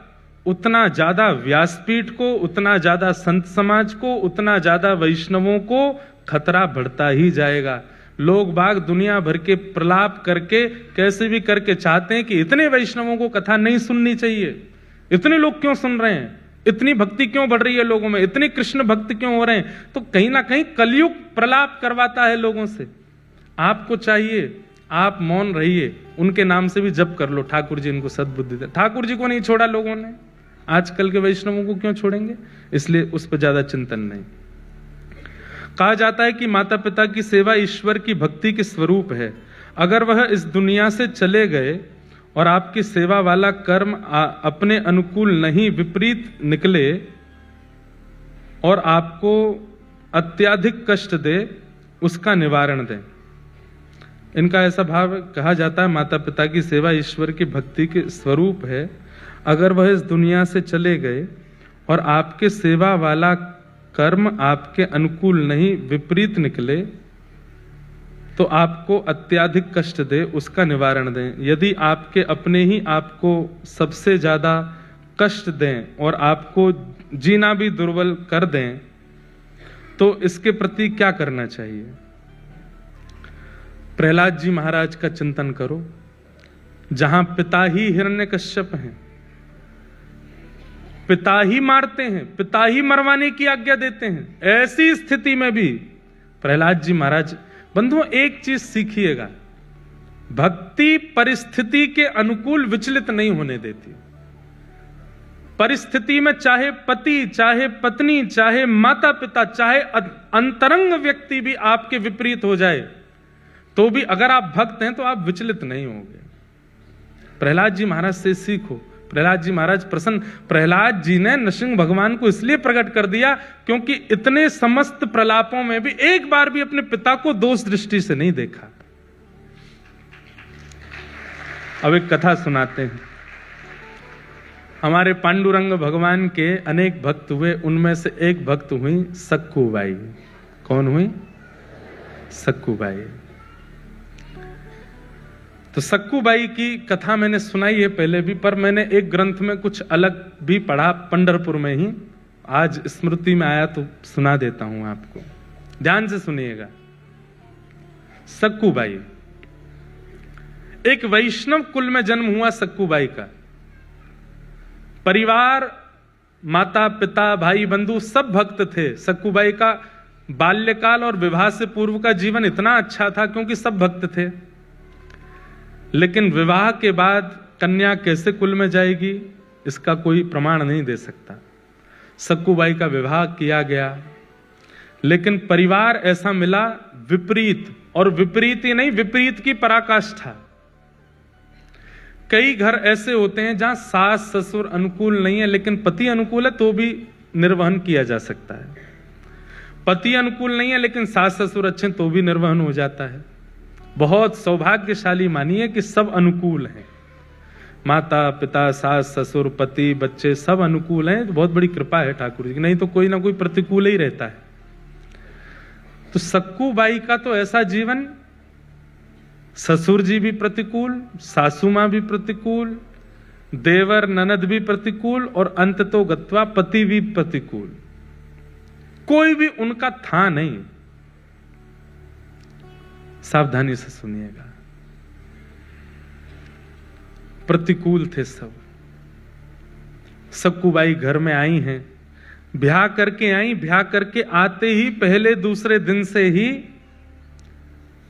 उतना ज्यादा व्यासपीठ को, उतना ज्यादा संत समाज को, उतना ज्यादा वैष्णवों को खतरा बढ़ता ही जाएगा। लोग बाग दुनिया भर के प्रलाप करके कैसे भी करके चाहते हैं कि इतने वैष्णवों को कथा नहीं सुननी चाहिए, इतने लोग क्यों सुन रहे हैं, इतनी भक्ति क्यों बढ़ रही है लोगों में, इतने कृष्ण भक्त क्यों हो रहे हैं? तो कहीं ना कहीं कलयुग प्रलाप करवाता है लोगों से। आपको चाहिए आप मौन रहिए, उनके नाम से भी जप कर लो, ठाकुर जी इनको सद्बुद्धि दे। ठाकुर जी को नहीं छोड़ा लोगों ने, आजकल के वैष्णवों को क्यों छोड़ेंगे? इसलिए उस पर ज्यादा चिंतन नहीं। कहा जाता है कि माता पिता की सेवा ईश्वर की भक्ति के स्वरूप है। अगर वह इस दुनिया से चले गए और आपकी सेवा वाला कर्म अपने अनुकूल नहीं, विपरीत निकले और आपको अत्यधिक कष्ट दे, उसका निवारण दें। इनका ऐसा भाव कहा जाता है, माता पिता की सेवा ईश्वर की भक्ति के स्वरूप है। अगर वह इस दुनिया से चले गए और आपके सेवा वाला कर्म आपके अनुकूल नहीं, विपरीत निकले, तो आपको अत्यधिक कष्ट दे, उसका निवारण दें। यदि आपके अपने ही आपको सबसे ज्यादा कष्ट दें और आपको जीना भी दुर्बल कर दें, तो इसके प्रति क्या करना चाहिए? प्रहलाद जी महाराज का चिंतन करो, जहां पिता ही हिरण्यकश्यप हैं, पिता ही मारते हैं, पिता ही मरवाने की आज्ञा देते हैं, ऐसी स्थिति में भी प्रहलाद जी महाराज। बंधुओं, एक चीज सीखिएगा, भक्ति परिस्थिति के अनुकूल विचलित नहीं होने देती। परिस्थिति में चाहे पति, चाहे पत्नी, चाहे माता पिता, चाहे अंतरंग व्यक्ति भी आपके विपरीत हो जाए, तो भी अगर आप भक्त हैं तो आप विचलित नहीं होंगे। प्रहलाद जी महाराज से सीखो। प्रहलाद जी महाराज प्रसन्न, प्रहलाद जी ने नृसिंह भगवान को इसलिए प्रकट कर दिया क्योंकि इतने समस्त प्रलापों में भी एक बार भी अपने पिता को दोष दृष्टि से नहीं देखा। अब एक कथा सुनाते हैं। हमारे पांडुरंग भगवान के अनेक भक्त हुए, उनमें से एक भक्त हुई सक्कूबाई। कौन हुई? सक्कूबाई। तो सक्कूबाई की कथा मैंने सुनाई है पहले भी, पर मैंने एक ग्रंथ में कुछ अलग भी पढ़ा, पंढरपुर में ही। आज स्मृति में आया तो सुना देता हूं आपको, ध्यान से सुनिएगा। सक्कूबाई, एक वैष्णव कुल में जन्म हुआ सक्कूबाई का। परिवार, माता पिता, भाई बंधु सब भक्त थे। सक्कूबाई का बाल्यकाल और विवाह से पूर्व का जीवन इतना अच्छा था क्योंकि सब भक्त थे। लेकिन विवाह के बाद कन्या कैसे कुल में जाएगी, इसका कोई प्रमाण नहीं दे सकता। सक्कूबाई का विवाह किया गया, लेकिन परिवार ऐसा मिला विपरीत, और विपरीत ही नहीं, विपरीत की पराकाष्ठा। कई घर ऐसे होते हैं जहां सास ससुर अनुकूल नहीं है, लेकिन पति अनुकूल है तो भी निर्वहन किया जा सकता है। पति अनुकूल नहीं है लेकिन सास ससुर अच्छे तो भी निर्वहन हो जाता है। बहुत सौभाग्यशाली मानिए कि सब अनुकूल हैं, माता पिता, सास ससुर, पति, बच्चे सब अनुकूल हैं। तो बहुत बड़ी कृपा है ठाकुर जी की, नहीं तो कोई ना कोई प्रतिकूल ही रहता है। तो सक्कूबाई का तो ऐसा जीवन, ससुर जी भी प्रतिकूल, सासू मां भी प्रतिकूल, देवर ननद भी प्रतिकूल, और अंत तो गत्वा पति भी प्रतिकूल। कोई भी उनका था नहीं। सावधानी से सुनिएगा, प्रतिकूल थे सब। सक्कूबाई घर में आई हैं, ब्याह करके आई, ब्याह करके आते ही पहले दूसरे दिन से ही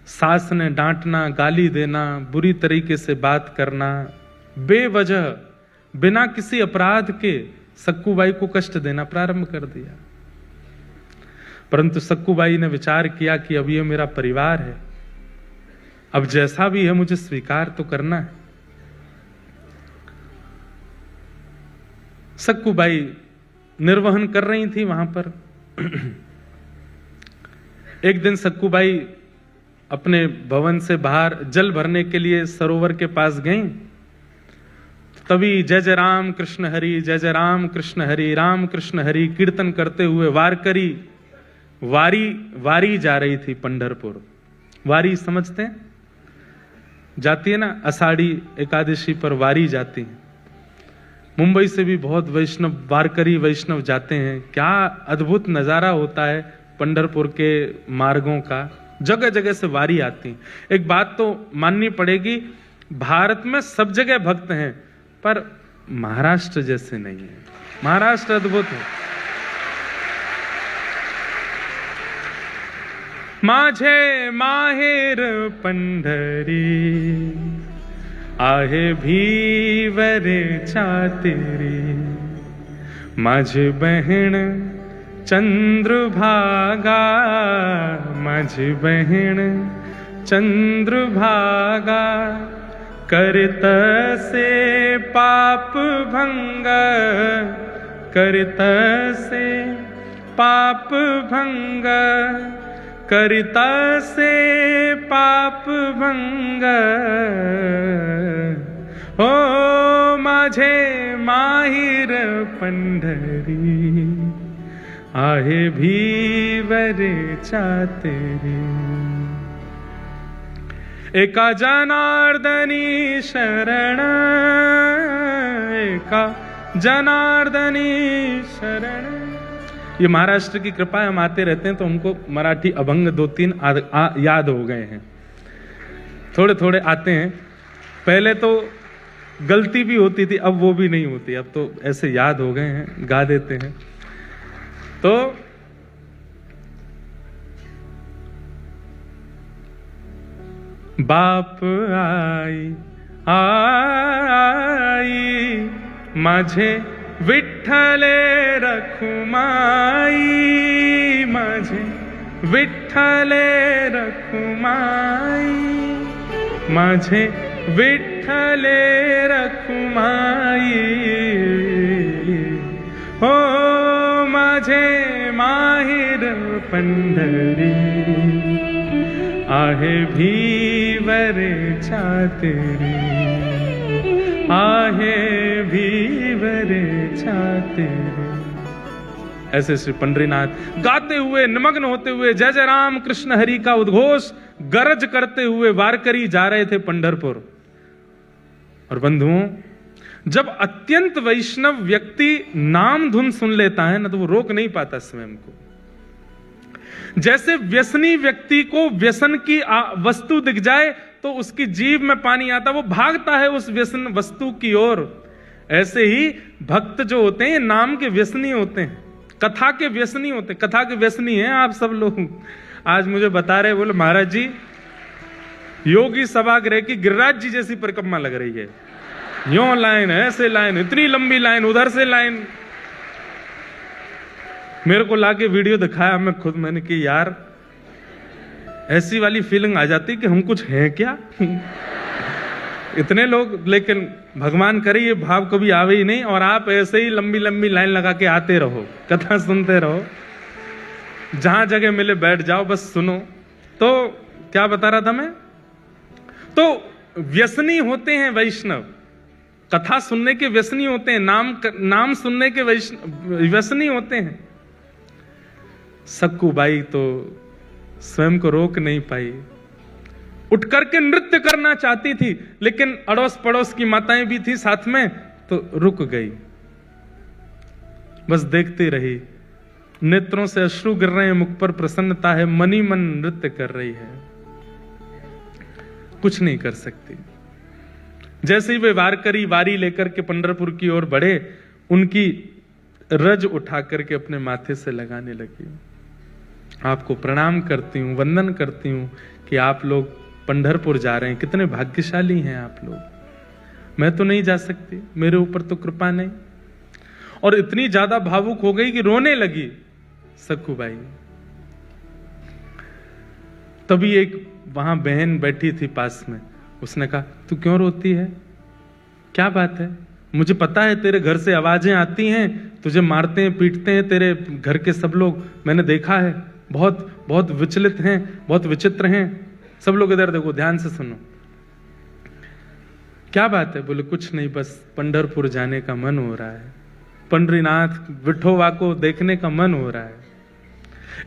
सास ने डांटना, गाली देना, बुरी तरीके से बात करना, बेवजह बिना किसी अपराध के सक्कूबाई को कष्ट देना प्रारंभ कर दिया। परंतु सक्कूबाई ने विचार किया कि अब ये मेरा परिवार है, अब जैसा भी है मुझे स्वीकार तो करना है। सक्कूबाई निर्वहन कर रही थी वहां पर। एक दिन सक्कूबाई अपने भवन से बाहर जल भरने के लिए सरोवर के पास गई। तभी जय जय राम कृष्ण हरि, जय जय राम कृष्ण हरि, राम कृष्ण हरि कीर्तन करते हुए वारकरी वारी जा रही थी पंढरपुर। वारी समझते हैं? जाती है ना, आषाढ़ी एकादशी पर वारी जाती है। मुंबई से भी बहुत वैष्णव, वारकरी वैष्णव जाते हैं। क्या अद्भुत नजारा होता है पंढरपुर के मार्गों का, जगह जगह से वारी आती है। एक बात तो माननी पड़ेगी, भारत में सब जगह भक्त हैं, पर महाराष्ट्र जैसे नहीं है। महाराष्ट्र अद्भुत है। माझे माहेर पंढरी, आहे भीवर छातेरी, माझी बहन चंद्रभागा, माझी बहन चंद्रभागा, करत से पाप भंग, करत से पाप भंग, करिता से पाप भंग, ओ माझे माहिर पंढरी, आहे भीवर छातेरी, एका जनार्दनी शरण, एका जनार्दनी शरण। ये महाराष्ट्र की कृपा है, हम आते रहते हैं तो हमको मराठी अभंग 2-3 याद हो गए हैं। थोड़े थोड़े आते हैं। पहले तो गलती भी होती थी, अब वो भी नहीं होती, अब तो ऐसे याद हो गए हैं, गा देते हैं। तो बाप आई आई माझे विठ्ठले रखुमाई, माझे विठ्ठले रखुमाई, माझे विठ्ठले रखुमाई, हो माझे माहिर पंढरी, आहे भीवर छातेरी, आहे भीवर छातेरी। ऐसे श्री पंढरीनाथ गाते हुए, निमग्न होते हुए, जय जय राम कृष्ण हरि का उद्घोष गरज करते हुए वारकरी जा रहे थे पंढरपुर। और बंधुओं, जब अत्यंत वैष्णव व्यक्ति नाम धुन सुन लेता है ना, तो वो रोक नहीं पाता स्वयं को। जैसे व्यसनी व्यक्ति को व्यसन की वस्तु दिख जाए तो उसकी जीभ में पानी आता, वो भागता है उस व्यसन वस्तु की ओर। ऐसे ही भक्त जो होते हैं नाम के व्यसनी होते हैं, कथा के व्यसनी होते हैं। कथा के व्यसनी हैं आप सब लोग। आज मुझे बता रहे, बोले महाराज जी योगी सभागृह की गिरिराज जी जैसी परिक्रमा लग रही है, यो लाइन ऐसे लाइन, इतनी लंबी लाइन, उधर से लाइन। मेरे को लाके वीडियो दिखाया, मैं खुद मैंने कि यार ऐसी वाली फीलिंग आ जाती कि हम कुछ हैं क्या। इतने लोग, लेकिन भगवान करे ये भाव कभी आवे ही नहीं। और आप ऐसे ही लंबी लंबी लाइन लगा के आते रहो, कथा सुनते रहो, जहां जगह मिले बैठ जाओ, बस सुनो। तो क्या बता रहा था मैं? तो व्यसनी होते हैं वैष्णव, कथा सुनने के व्यसनी होते हैं, नाम सुनने के व्यसनी होते हैं। सक्कूबाई तो स्वयं को रोक नहीं पाई, उठ करके नृत्य करना चाहती थी, लेकिन अड़ोस पड़ोस की माताएं भी थी साथ में, तो रुक गई, बस देखती रही। नेत्रों से अश्रु गिर रहे हैं, मुख पर प्रसन्नता है, मनी मन नृत्य कर रही है, कुछ नहीं कर सकती। जैसे ही वे वारकरी वारी लेकर के पंढरपुर की ओर बढ़े, उनकी रज उठा करके अपने माथे से लगाने लगी। आपको प्रणाम करती हूं, वंदन करती हूं कि आप लोग पंढरपुर जा रहे हैं, कितने भाग्यशाली हैं आप लोग। मैं तो नहीं जा सकती, मेरे ऊपर तो कृपा नहीं। और इतनी ज्यादा भावुक हो गई कि रोने लगी सक्कूबाई। तभी एक वहां बहन बैठी थी पास में, उसने कहा तू क्यों रोती है, क्या बात है? मुझे पता है तेरे घर से आवाजें आती हैं, तुझे मारते हैं पीटते हैं तेरे घर के सब लोग, मैंने देखा है, बहुत बहुत विचलित हैं, बहुत विचित्र हैं सब लोग। इधर देखो, ध्यान से सुनो, क्या बात है? बोले कुछ नहीं, बस पंढरपुर जाने का मन हो रहा है, पंडरीनाथ विठोबा को देखने का मन हो रहा है।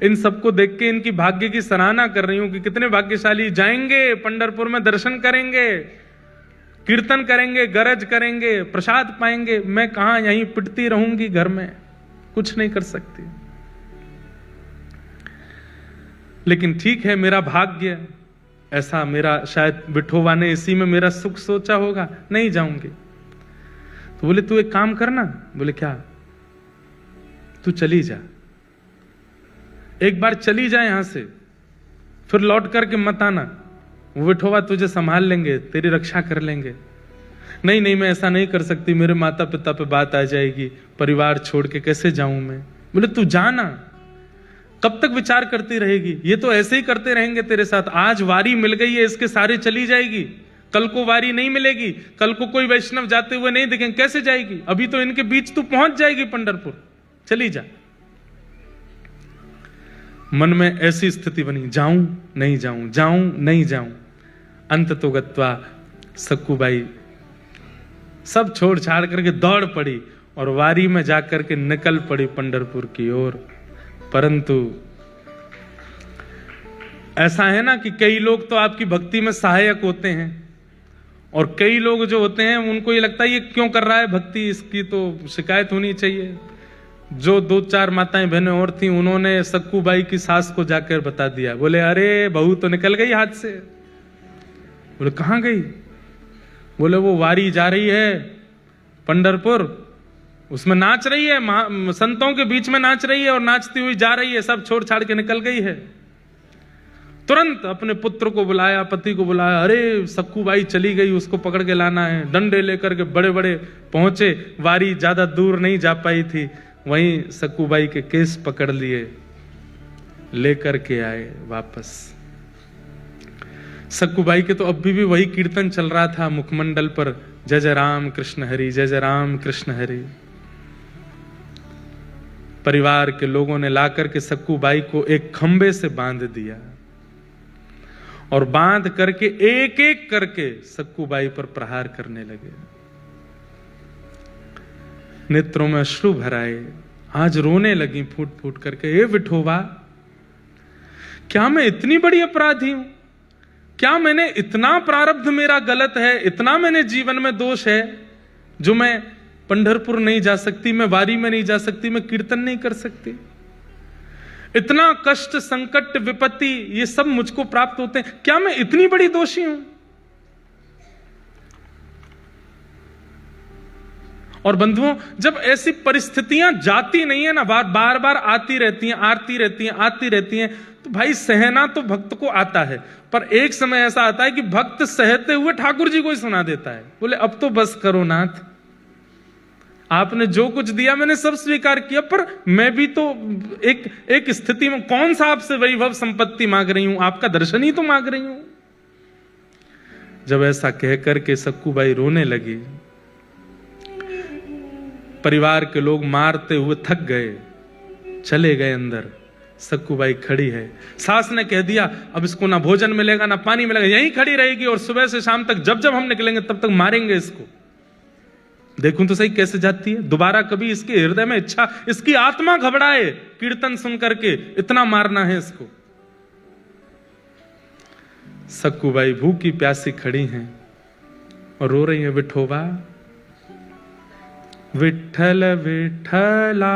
इन सबको देख के इनकी भाग्य की सराहना कर रही हूं कि कितने भाग्यशाली, जाएंगे पंढरपुर में, दर्शन करेंगे, कीर्तन करेंगे, गरज करेंगे, प्रसाद पाएंगे। मैं कहां, यहीं पिटती रहूंगी घर में, कुछ नहीं कर सकती। लेकिन ठीक है, मेरा भाग्य ऐसा, मेरा शायद विठोबा ने इसी में मेरा सुख सोचा होगा, नहीं जाऊंगी। तो बोले तू एक काम करना। बोले क्या? तू चली जा, एक बार चली जा यहां से, फिर लौट करके मत आना, वो विठोबा तुझे संभाल लेंगे, तेरी रक्षा कर लेंगे। नहीं नहीं, मैं ऐसा नहीं कर सकती, मेरे माता पिता पे बात आ जाएगी, परिवार छोड़ के कैसे जाऊं मैं। बोले तू जाना, कब तक विचार करती रहेगी, ये तो ऐसे ही करते रहेंगे तेरे साथ। आज वारी मिल गई है, इसके सारे चली जाएगी, कल को वारी नहीं मिलेगी, कल को कोई वैष्णव जाते हुए नहीं दिखेंगे, कैसे जाएगी? अभी तो इनके बीच तू पहुंच जाएगी पंढरपुर, चली जा। मन में ऐसी स्थिति बनी, जाऊं नहीं जाऊं, जाऊं नहीं जाऊं। अंत तो गत्वा सक्कूबाई सब छोड़ छाड़ करके दौड़ पड़ी और वारी में जाकर के निकल पड़ी पंढरपुर की ओर। परंतु ऐसा है ना कि कई लोग तो आपकी भक्ति में सहायक होते हैं, और कई लोग जो होते हैं उनको ये लगता है ये क्यों कर रहा है भक्ति, इसकी तो शिकायत होनी चाहिए। जो 2-4 माताएं बहनें और थी, उन्होंने सक्कूबाई की सास को जाकर बता दिया। बोले अरे बहू तो निकल गई हाथ से। बोले कहां गई? बोले वो वारी जा रही है पंढरपुर, उसमें नाच रही है, संतों के बीच में नाच रही है और नाचती हुई जा रही है, सब छोड़ छाड़ के निकल गई है। तुरंत अपने पुत्र को बुलाया, पति को बुलाया, अरे सक्कूबाई चली गई, उसको पकड़ के लाना है। डंडे लेकर के बड़े बड़े पहुंचे, वारी ज्यादा दूर नहीं जा पाई थी, वहीं सक्कूबाई के केस पकड़ लिए, लेकर के आए वापस। सक्कूबाई के तो अभी भी वही कीर्तन चल रहा था मुखमंडल पर, जय जय राम कृष्ण हरि, जय जय राम कृष्ण हरि। परिवार के लोगों ने लाकर के सक्कूबाई को एक खंबे से बांध दिया और बांध करके एक एक करके सक्कूबाई पर प्रहार करने लगे। नेत्रों में अश्रु भराए, आज रोने लगी फूट फूट करके, हे विठोबा, क्या मैं इतनी बड़ी अपराधी हूं? क्या मैंने इतना प्रारब्ध मेरा गलत है, इतना मैंने जीवन में दोष है जो मैं पंढरपुर नहीं जा सकती, मैं वारी में नहीं जा सकती, मैं कीर्तन नहीं कर सकती? इतना कष्ट, संकट, विपत्ति ये सब मुझको प्राप्त होते हैं, क्या मैं इतनी बड़ी दोषी हूं? और बंधुओं, जब ऐसी परिस्थितियां जाती नहीं है ना, बार बार आती रहती हैं, आती रहती हैं, तो भाई सहना तो भक्त को आता है, पर एक समय ऐसा आता है कि भक्त सहते हुए ठाकुर जी को ही सुना देता है। बोले अब तो बस करो नाथ, आपने जो कुछ दिया मैंने सब स्वीकार किया, पर मैं भी तो एक स्थिति में, कौन सा आपसे वैभव संपत्ति मांग रही हूं, आपका दर्शन ही तो मांग रही हूं। जब ऐसा कहकर के सक्कूबाई रोने लगी, परिवार के लोग मारते हुए थक गए, चले गए अंदर। सक्कूबाई खड़ी है, सास ने कह दिया अब इसको ना भोजन मिलेगा ना पानी मिलेगा, यहीं खड़ी रहेगी और सुबह से शाम तक जब जब हम निकलेंगे तब तक मारेंगे इसको। देखूं तो सही कैसे जाती है, दोबारा कभी इसके हृदय में इच्छा, इसकी आत्मा घबराए कीर्तन सुन करके, इतना मारना है इसको। सक्कूबाई भूखी प्यासी खड़ी हैं और रो रही है, विठोबा, विठ्ठल विठ्ठला,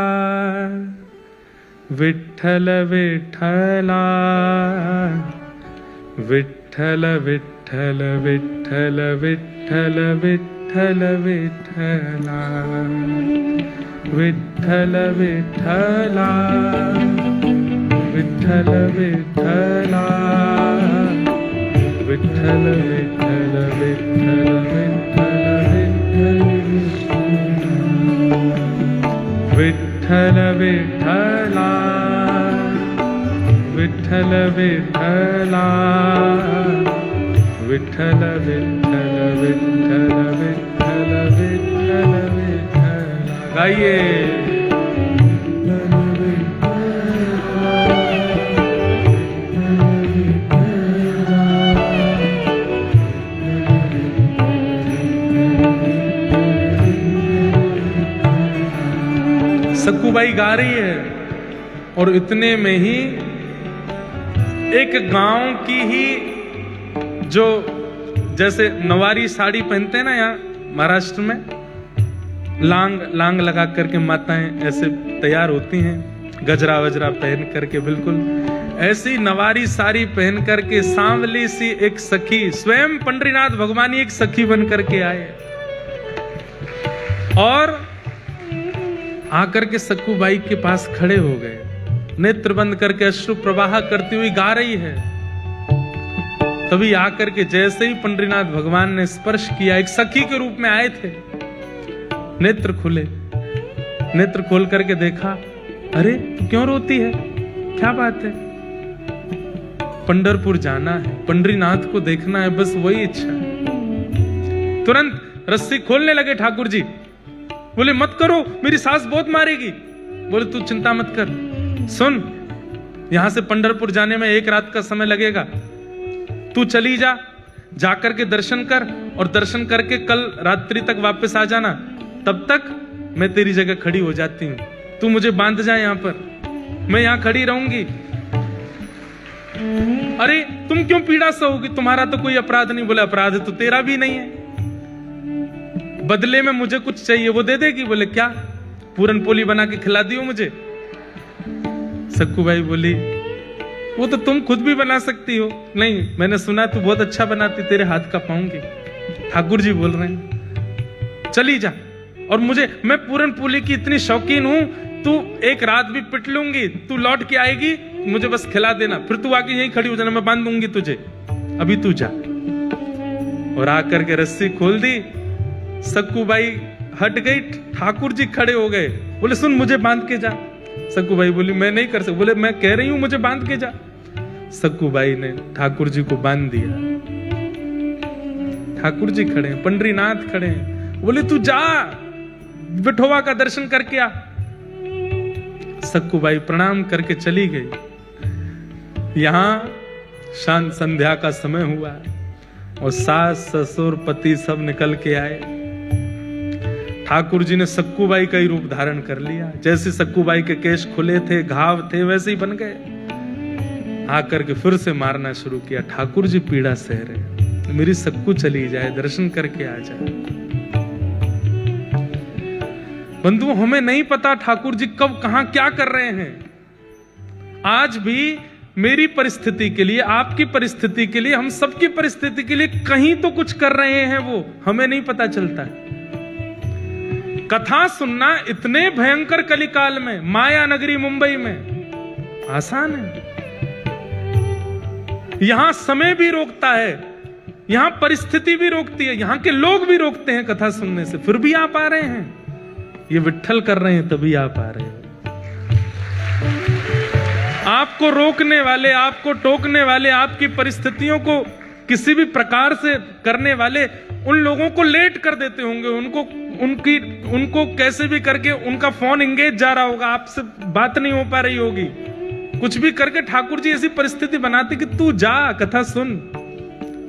विठ्ठल विठ्ठला, विठ्ठल विठ्ठल विठ्ठल विठ्ठल विठ्ठल विठ्ठला, विठ्ठल विठ्ठला, विठ्ठल विठ्ठला, विठ्ठल विठ्ठल विठ्ठल विठ्ठल। विठ्ठल विठ्ठला विठ्ठल विठ्ठल विठ्ठल विठ्ठल विठ्ठल विठ्ठला। गाइए। सक्कूबाई गा रही है और इतने में ही एक गांव की ही जो जैसे नवारी साड़ी पहनते हैं ना यहाँ महाराष्ट्र में, लांग लगा करके माताएं ऐसे तैयार होती हैं, गजरा वजरा पहन करके, बिल्कुल ऐसी नवारी साड़ी पहन करके सांवली सी एक सखी, स्वयं पंडरीनाथ भगवान एक सखी बन करके आए और आकर के सक्कूबाई के पास खड़े हो गए, नेत्र बंद करके अश्रु प्रवाह करती हुई गा रही है। तभी आकर के जैसे ही पंडरीनाथ भगवान ने स्पर्श किया, एक सखी के रूप में आए थे, नेत्र खुले, नेत्र खोल करके देखा, अरे क्यों रोती है, क्या बात है? पंढरपुर जाना है, पंडरीनाथ को देखना है, बस वही इच्छा है। तुरंत रस्सी खोलने लगे ठाकुर जी, बोले मत करो, मेरी सास बहुत मारेगी। बोले तू चिंता मत कर, सुन यहां से पंढरपुर जाने में 1 रात का समय लगेगा, तू चली जा, जाकर के दर्शन कर और दर्शन करके कल रात्रि तक वापस आ जाना, तब तक मैं तेरी जगह खड़ी हो जाती हूं, तू मुझे बांध जा यहां पर, मैं यहां खड़ी रहूंगी। अरे तुम क्यों पीड़ा सहोगी, तुम्हारा तो कोई अपराध नहीं। बोले अपराध तो तेरा भी नहीं है, बदले में मुझे कुछ चाहिए, वो दे देगी। बोले क्या? पूरन पोली बना के खिला दियो मुझे। सक्कूबाई बोली वो तो तुम खुद भी बना सकती हो। नहीं, मैंने सुना तू बहुत अच्छा बनाती, तेरे हाथ का पाऊंगी। ठाकुर जी बोल रहे हैं चली जा, और मैं पूरन पोली की इतनी शौकीन हूं, तू 1 रात भी पिट लूंगी, तू लौट के आएगी, मुझे बस खिला देना, फिर तू आके यहीं खड़ी हो जाना, मैं बांध दूंगी तुझे, अभी तू जा। और आकर के रस्सी खोल दी, सक्कूबाई हट गई, ठाकुर जी खड़े हो गए, बोले सुन मुझे बांध के जा। सक्कूबाई बोली मैं नहीं कर सकती। बोले मैं कह रही हूं मुझे बांध के जा। सक्कूबाई ने ठाकुर जी को बांध दिया। ठाकुर जी खड़े हैं, पंडरीनाथ खड़े हैं, बोले तू जा, विठोबा का दर्शन करके आ। सक्कूबाई प्रणाम करके चली गई। यहां शांत संध्या का समय हुआ और सास ससुर पति सब निकल के आए। ठाकुर जी ने सक्कूबाई का ही रूप धारण कर लिया, जैसे सक्कूबाई के केश खुले थे, घाव थे, वैसे ही बन गए। आकर के फिर से मारना शुरू किया, ठाकुर जी पीड़ा सह रहे, मेरी सक्कू चली जाए, दर्शन करके आ जाए। बंधुओं हमें नहीं पता ठाकुर जी कब कहां क्या कर रहे हैं। आज भी मेरी परिस्थिति के लिए, आपकी परिस्थिति के लिए, हम सबकी परिस्थिति के लिए कहीं तो कुछ कर रहे हैं, वो हमें नहीं पता चलता है। कथा सुनना इतने भयंकर कलिकाल में, माया नगरी मुंबई में आसान है। यहां समय भी रोकता है, यहां परिस्थिति भी रोकती है, यहां के लोग भी रोकते हैं कथा सुनने से, फिर भी आप आ रहे हैं। ये विट्ठल कर रहे हैं तभी आप आ रहे हैं। आपको रोकने वाले, आपको टोकने वाले, आपकी परिस्थितियों को किसी भी प्रकार से करने वाले उन लोगों को लेट कर देते होंगे, उनको कैसे भी करके उनका फोन इंगेज जा रहा होगा, आपसे बात नहीं हो पा रही होगी, कुछ भी करके ठाकुर जी ऐसी परिस्थिति बनाते कि तू जा कथा सुन,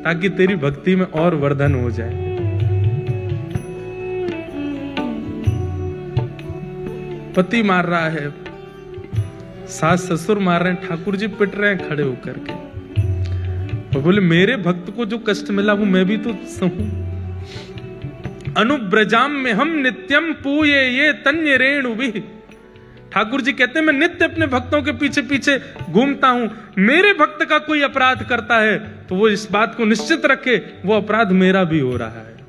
ताकि तेरी भक्ति में और वर्धन हो जाए। पति मार रहा है, सास ससुर मार रहे हैं, ठाकुर जी पिट रहे हैं खड़े होकर के, और बोले मेरे भक्त को जो कष्ट मिला वो मैं भी तो सहूं। अनुब्रजाम में हम नित्यम पूये ये तन्य रेणु भी। ठाकुर जी कहते हैं मैं नित्य अपने भक्तों के पीछे पीछे घूमता हूं, मेरे भक्त का कोई अपराध करता है तो वो इस बात को निश्चित रखे वो अपराध मेरा भी हो रहा है।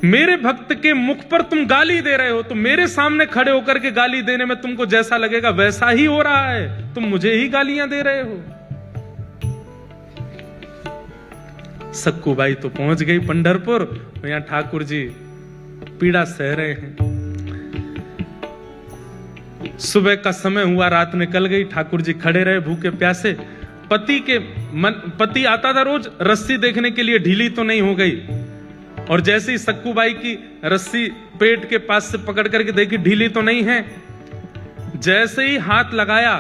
मेरे भक्त के मुख पर तुम गाली दे रहे हो तो मेरे सामने खड़े होकर के गाली देने में तुमको जैसा लगेगा वैसा ही हो रहा है, तुम मुझे ही गालियां दे रहे हो। सक्कूबाई तो पहुंच गई पंढरपुर, यहां ठाकुर जी पीड़ा सह रहे हैं। सुबह का समय हुआ, रात निकल गई, ठाकुर जी खड़े रहे भूखे प्यासे। पति आता था रोज रस्सी देखने के लिए, ढीली तो नहीं हो गई। और जैसे ही सक्कूबाई की रस्सी पेट के पास से पकड़ करके देखी, ढीली तो नहीं है। जैसे ही हाथ लगाया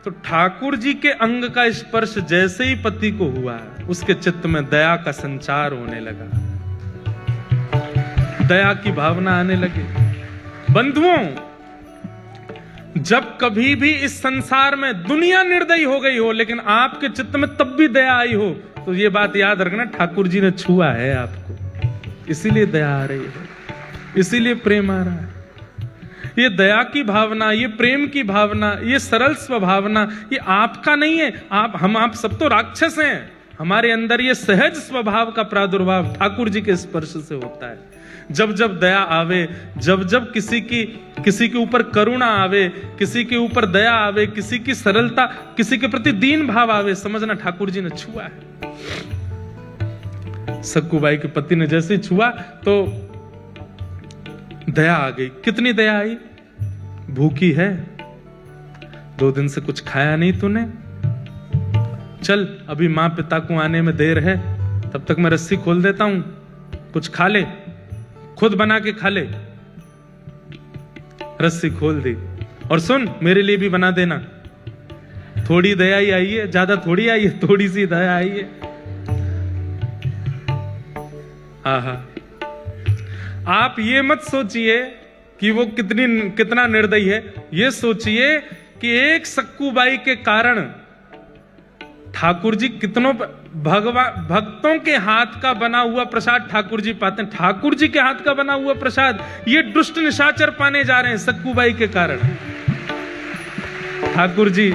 तो ठाकुर जी के अंग का स्पर्श जैसे ही पति को हुआ, उसके चित्त में दया का संचार होने लगा, दया की भावना आने लगी। बंधुओं, जब कभी भी इस संसार में दुनिया निर्दयी हो गई हो, लेकिन आपके चित्त में तब भी दया आई हो, तो ये बात याद रखना, ठाकुर जी ने छुआ है आपको, इसीलिए दया आ रही है, इसीलिए प्रेम आ रहा है। ये दया की भावना, ये प्रेम की भावना, ये सरल स्वभावना, ये आपका नहीं है। आप सब तो राक्षस हैं। हमारे अंदर ये सहज स्वभाव का प्रादुर्भाव ठाकुर जी के स्पर्श से होता है। जब जब दया आवे, जब जब किसी के ऊपर करुणा आवे, किसी के ऊपर दया आवे, किसी की सरलता, किसी के प्रति दीन भाव आवे, समझना ठाकुर जी ने छुआ है। सक्कूबाई के पति ने जैसे ही छुआ तो दया आ गई। कितनी दया आई? भूखी है, 2 दिन से कुछ खाया नहीं तूने, चल अभी मां पिता को आने में देर है, तब तक मैं रस्सी खोल देता हूं, कुछ खा ले, खुद बना के खा ले। रस्सी खोल दी, और सुन मेरे लिए भी बना देना। थोड़ी दया ही आई है, ज्यादा थोड़ी आई है, थोड़ी सी दया आई है। आहा, आप ये मत सोचिए कि वो कितना निर्दयी है, ये सोचिए कि एक सक्कूबाई के कारण ठाकुर जी कितनों भक्तों के हाथ का बना हुआ प्रसाद ठाकुर जी पाते हैं। ठाकुर जी के हाथ का बना हुआ प्रसाद ये दुष्ट निशाचर पाने जा रहे हैं सक्कूबाई के कारण। ठाकुर जी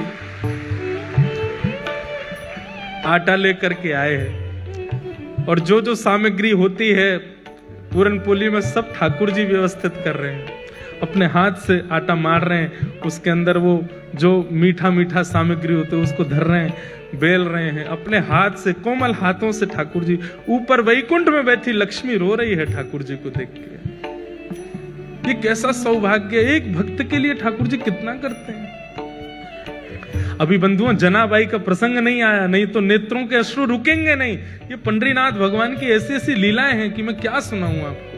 आटा लेकर के आए हैं, और जो जो सामग्री होती है पूरन पोली में सब ठाकुर जी व्यवस्थित कर रहे हैं। अपने हाथ से आटा मार रहे हैं, उसके अंदर वो जो मीठा मीठा सामग्री होते है उसको धर रहे हैं, बेल रहे हैं अपने हाथ से, कोमल हाथों से। ठाकुर जी ऊपर वैकुंठ में बैठी लक्ष्मी रो रही है ठाकुर जी को देख के। ये कैसा सौभाग्य, एक भक्त के लिए ठाकुर जी कितना करते हैं। अभी बंधुओं जनाबाई का प्रसंग नहीं आया, नहीं तो नेत्रों के अश्रु रुकेंगे नहीं। ये पंडरीनाथ भगवान की ऐसी ऐसी लीलाएं हैं कि मैं क्या सुनाऊं आपको।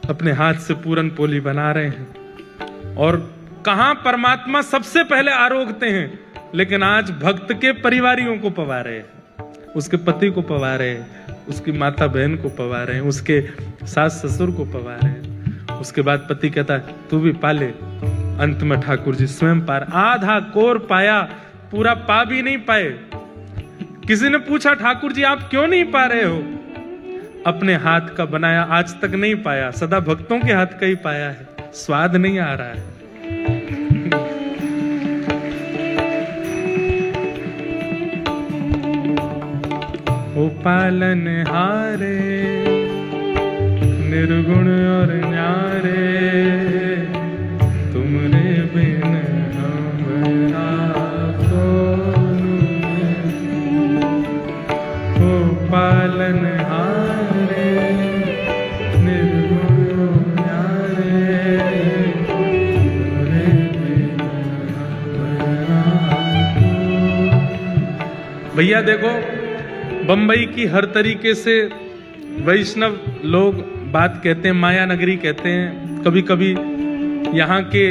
अपने हाथ से पूरन पोली बना रहे हैं, और कहां परमात्मा सबसे पहले आरोगते हैं, लेकिन आज भक्त के परिवारियों को पवा रहे हैं, उसके पति को पवा रहे हैं, उसकी माता बहन को पवा रहे हैं, उसके सास ससुर को पवा रहे हैं। उसके बाद पति कहता है तू भी पाले। अंत में ठाकुर जी स्वयं पार, आधा कोर पाया, पूरा पा भी नहीं पाए। किसी ने पूछा ठाकुर जी आप क्यों नहीं पा रहे हो? अपने हाथ का बनाया आज तक नहीं पाया, सदा भक्तों के हाथ का ही पाया है, स्वाद नहीं आ रहा है। ओ पालन हारे निर्गुण और न्यारे, तुमरे बिन हमरा कौन। ओ पालन हारे निर्गुण और न्यारे, तुमरे बिन हमरा कौन। भैया देखो, बंबई की हर तरीके से वैष्णव लोग बात कहते हैं, माया नगरी कहते हैं। कभी कभी यहाँ के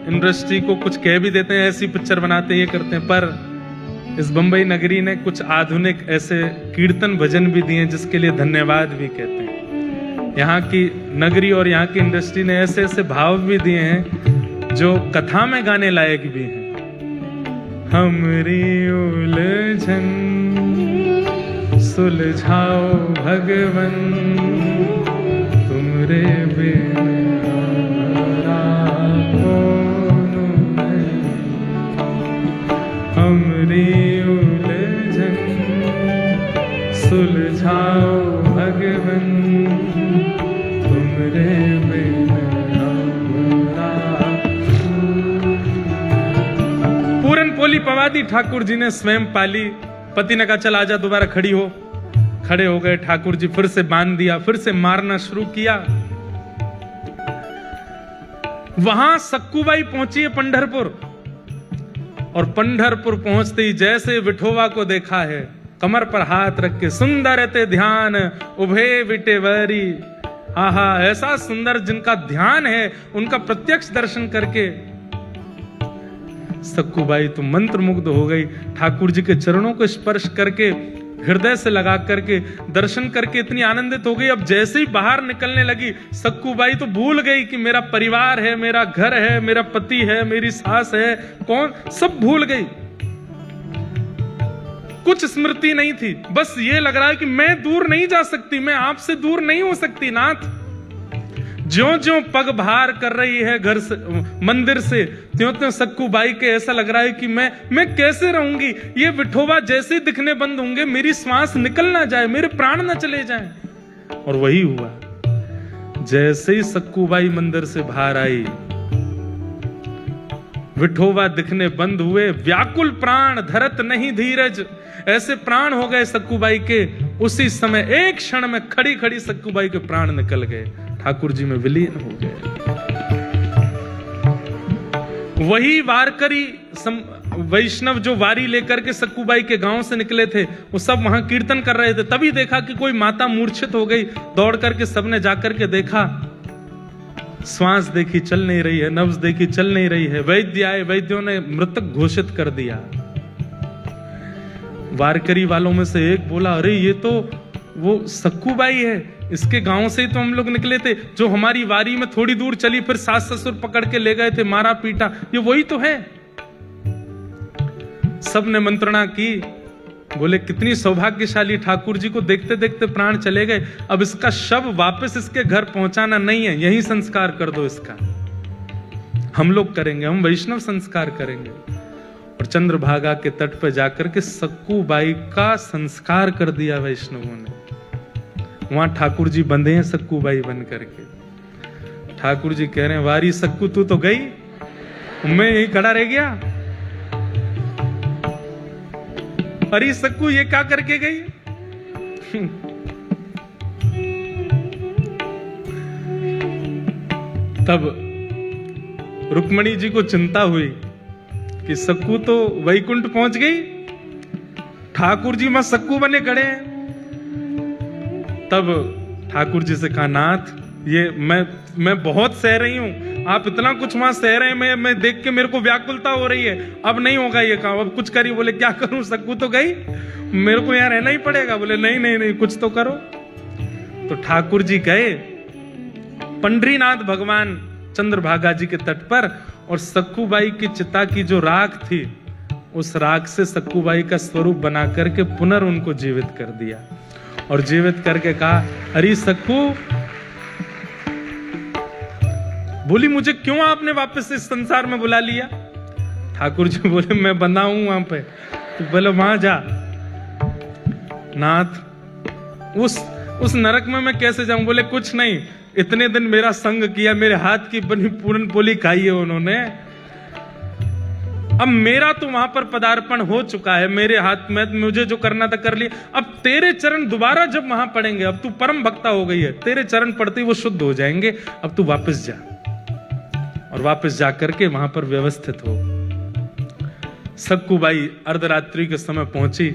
इंडस्ट्री को कुछ कह भी देते हैं, ऐसी पिक्चर बनाते हैं, ये करते हैं। पर इस बंबई नगरी ने कुछ आधुनिक ऐसे कीर्तन भजन भी दिए जिसके लिए धन्यवाद भी कहते हैं। यहाँ की नगरी और यहाँ की इंडस्ट्री ने ऐसे ऐसे भाव भी दिए हैं जो कथा में गाने लायक भी हैं। हमरी उलझन सुलझाओ भगवन, तुमरे बिन हमरा कौन नहीं। हमरी उलझन सुलझाओ भगवन, तुमरे बिन हमरा। पूरन पोली पवादी ठाकुर जी ने स्वयं पाली। पति ने कहा चल आजा, दोबारा खड़ी हो। खड़े हो गए ठाकुर जी, फिर से बांध दिया, फिर से मारना शुरू किया। वहां सक्कूबाई पहुंची है पंढरपुर, और पंढरपुर पहुंचते ही जैसे विठोबा को देखा है, कमर पर हाथ रख के सुंदर ते ध्यान उभे विटेवरी, आहा ऐसा सुंदर जिनका ध्यान है, उनका प्रत्यक्ष दर्शन करके सक्कूबाई तो मंत्रमुग्ध हो गई। ठाकुर जी के चरणों को स्पर्श करके हृदय से लगा करके दर्शन करके इतनी आनंदित हो गई। अब जैसे ही बाहर निकलने लगी, सक्कूबाई तो भूल गई कि मेरा परिवार है, मेरा घर है, मेरा पति है, मेरी सास है, कौन, सब भूल गई। कुछ स्मृति नहीं थी, बस ये लग रहा है कि मैं दूर नहीं जा सकती, मैं आपसे दूर नहीं हो सकती नाथ। ज्यों ज्यों पग बाहर कर रही है घर से, मंदिर से, त्यों त्यों सक्कूबाई के ऐसा लग रहा है कि मैं कैसे रहूंगी, ये विठोबा जैसे दिखने बंद होंगे, मेरी श्वास निकल ना जाए, मेरे प्राण ना चले जाएं। और वही हुआ। जैसे ही सक्कूबाई मंदिर से बाहर आई, विठोबा दिखने बंद हुए। व्याकुल प्राण धरत नहीं धीरज, ऐसे प्राण हो गए सक्कूबाई के। उसी समय एक क्षण में खड़ी खड़ी सक्कूबाई के प्राण निकल गए, ठाकुर जी में विलीन हो गए। वही वारकरी वैष्णव जो वारी लेकर के सक्कूबाई के गांव से निकले थे, वो सब वहां कीर्तन कर रहे थे। तभी देखा कि कोई माता मूर्छित हो गई। दौड़ करके सबने जाकर के देखा, श्वास देखी चल नहीं रही है, नब्ज देखी चल नहीं रही है। वैद्य आए, वैद्यों ने मृतक घोषित कर दिया। वारकरी वालों में से एक बोला, अरे ये तो वो सक्कूबाई है, इसके गांव से ही तो हम लोग निकले थे, जो हमारी वारी में थोड़ी दूर चली, फिर सास ससुर पकड़ के ले गए थे, मारा पीटा, ये वही तो है। सबने मंत्रणा की, बोले कितनी सौभाग्यशाली, ठाकुर जी को देखते देखते प्राण चले गए। अब इसका शव वापस इसके घर पहुंचाना नहीं है, यही संस्कार कर दो इसका। हम लोग करेंगे, हम वैष्णव संस्कार करेंगे। और चंद्रभागा के तट पर जाकर के सक्कूबाई का संस्कार कर दिया वैष्णवों ने। वहां ठाकुर जी बंधे हैं सक्कूबाई बन करके। ठाकुर जी कह रहे हैं, वारी सक्कू तू तो गई, मैं यही खड़ा रह गया। अरे सक्कू ये क्या करके गई? तब रुक्मणी जी को चिंता हुई कि सक्कू तो वैकुंठ पहुंच गई, ठाकुर जी वहां सक्कू बने खड़े हैं। तब ठाकुर जी से कहा, नाथ ये मैं बहुत सह रही हूं, आप इतना कुछ वहां सह रहे हैं, मैं देख के मेरे को व्याकुलता हो रही है, अब नहीं होगा ये काम, अब कुछ करिए। बोले क्या करूं, सक्कू तो गई, मेरे को यहां रहना ही पड़ेगा। बोले नहीं नहीं नहीं, कुछ तो करो। तो ठाकुर जी गए पंढरीनाथ भगवान चंद्रभागा जी के तट पर, और सक्कूबाई की चिता की जो राख थी, उस राख से सक्कूबाई का स्वरूप बना करके पुनः उनको जीवित कर दिया। और जीवित करके कहा, अरे सक्कू, बोली मुझे क्यों आपने वापस इस संसार में बुला लिया? ठाकुर जी बोले, मैं बंधा हूं वहां पे, तो बोले वहां जा। नाथ उस नरक में मैं कैसे जाऊं? बोले कुछ नहीं, इतने दिन मेरा संग किया, मेरे हाथ की बनी पूरन पोली खाई है उन्होंने, अब मेरा तो वहां पर पदार्पण हो चुका है, मेरे हाथ में मुझे जो करना था कर लिया। अब तेरे चरण दोबारा जब वहां पड़ेंगे, अब तू परम भक्ता हो गई है, तेरे चरण पड़ते ही वो शुद्ध हो जाएंगे, अब तू वापस जा। और वापस जाकर के वहां पर व्यवस्थित हो। सक्कूबाई अर्धरात्रि के समय पहुंची,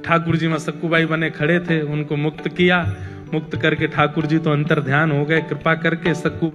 ठाकुर जी वहां सक्कूबाई बने खड़े थे, उनको मुक्त किया। मुक्त करके ठाकुर जी तो अंतर ध्यान हो गए, कृपा करके सक्कू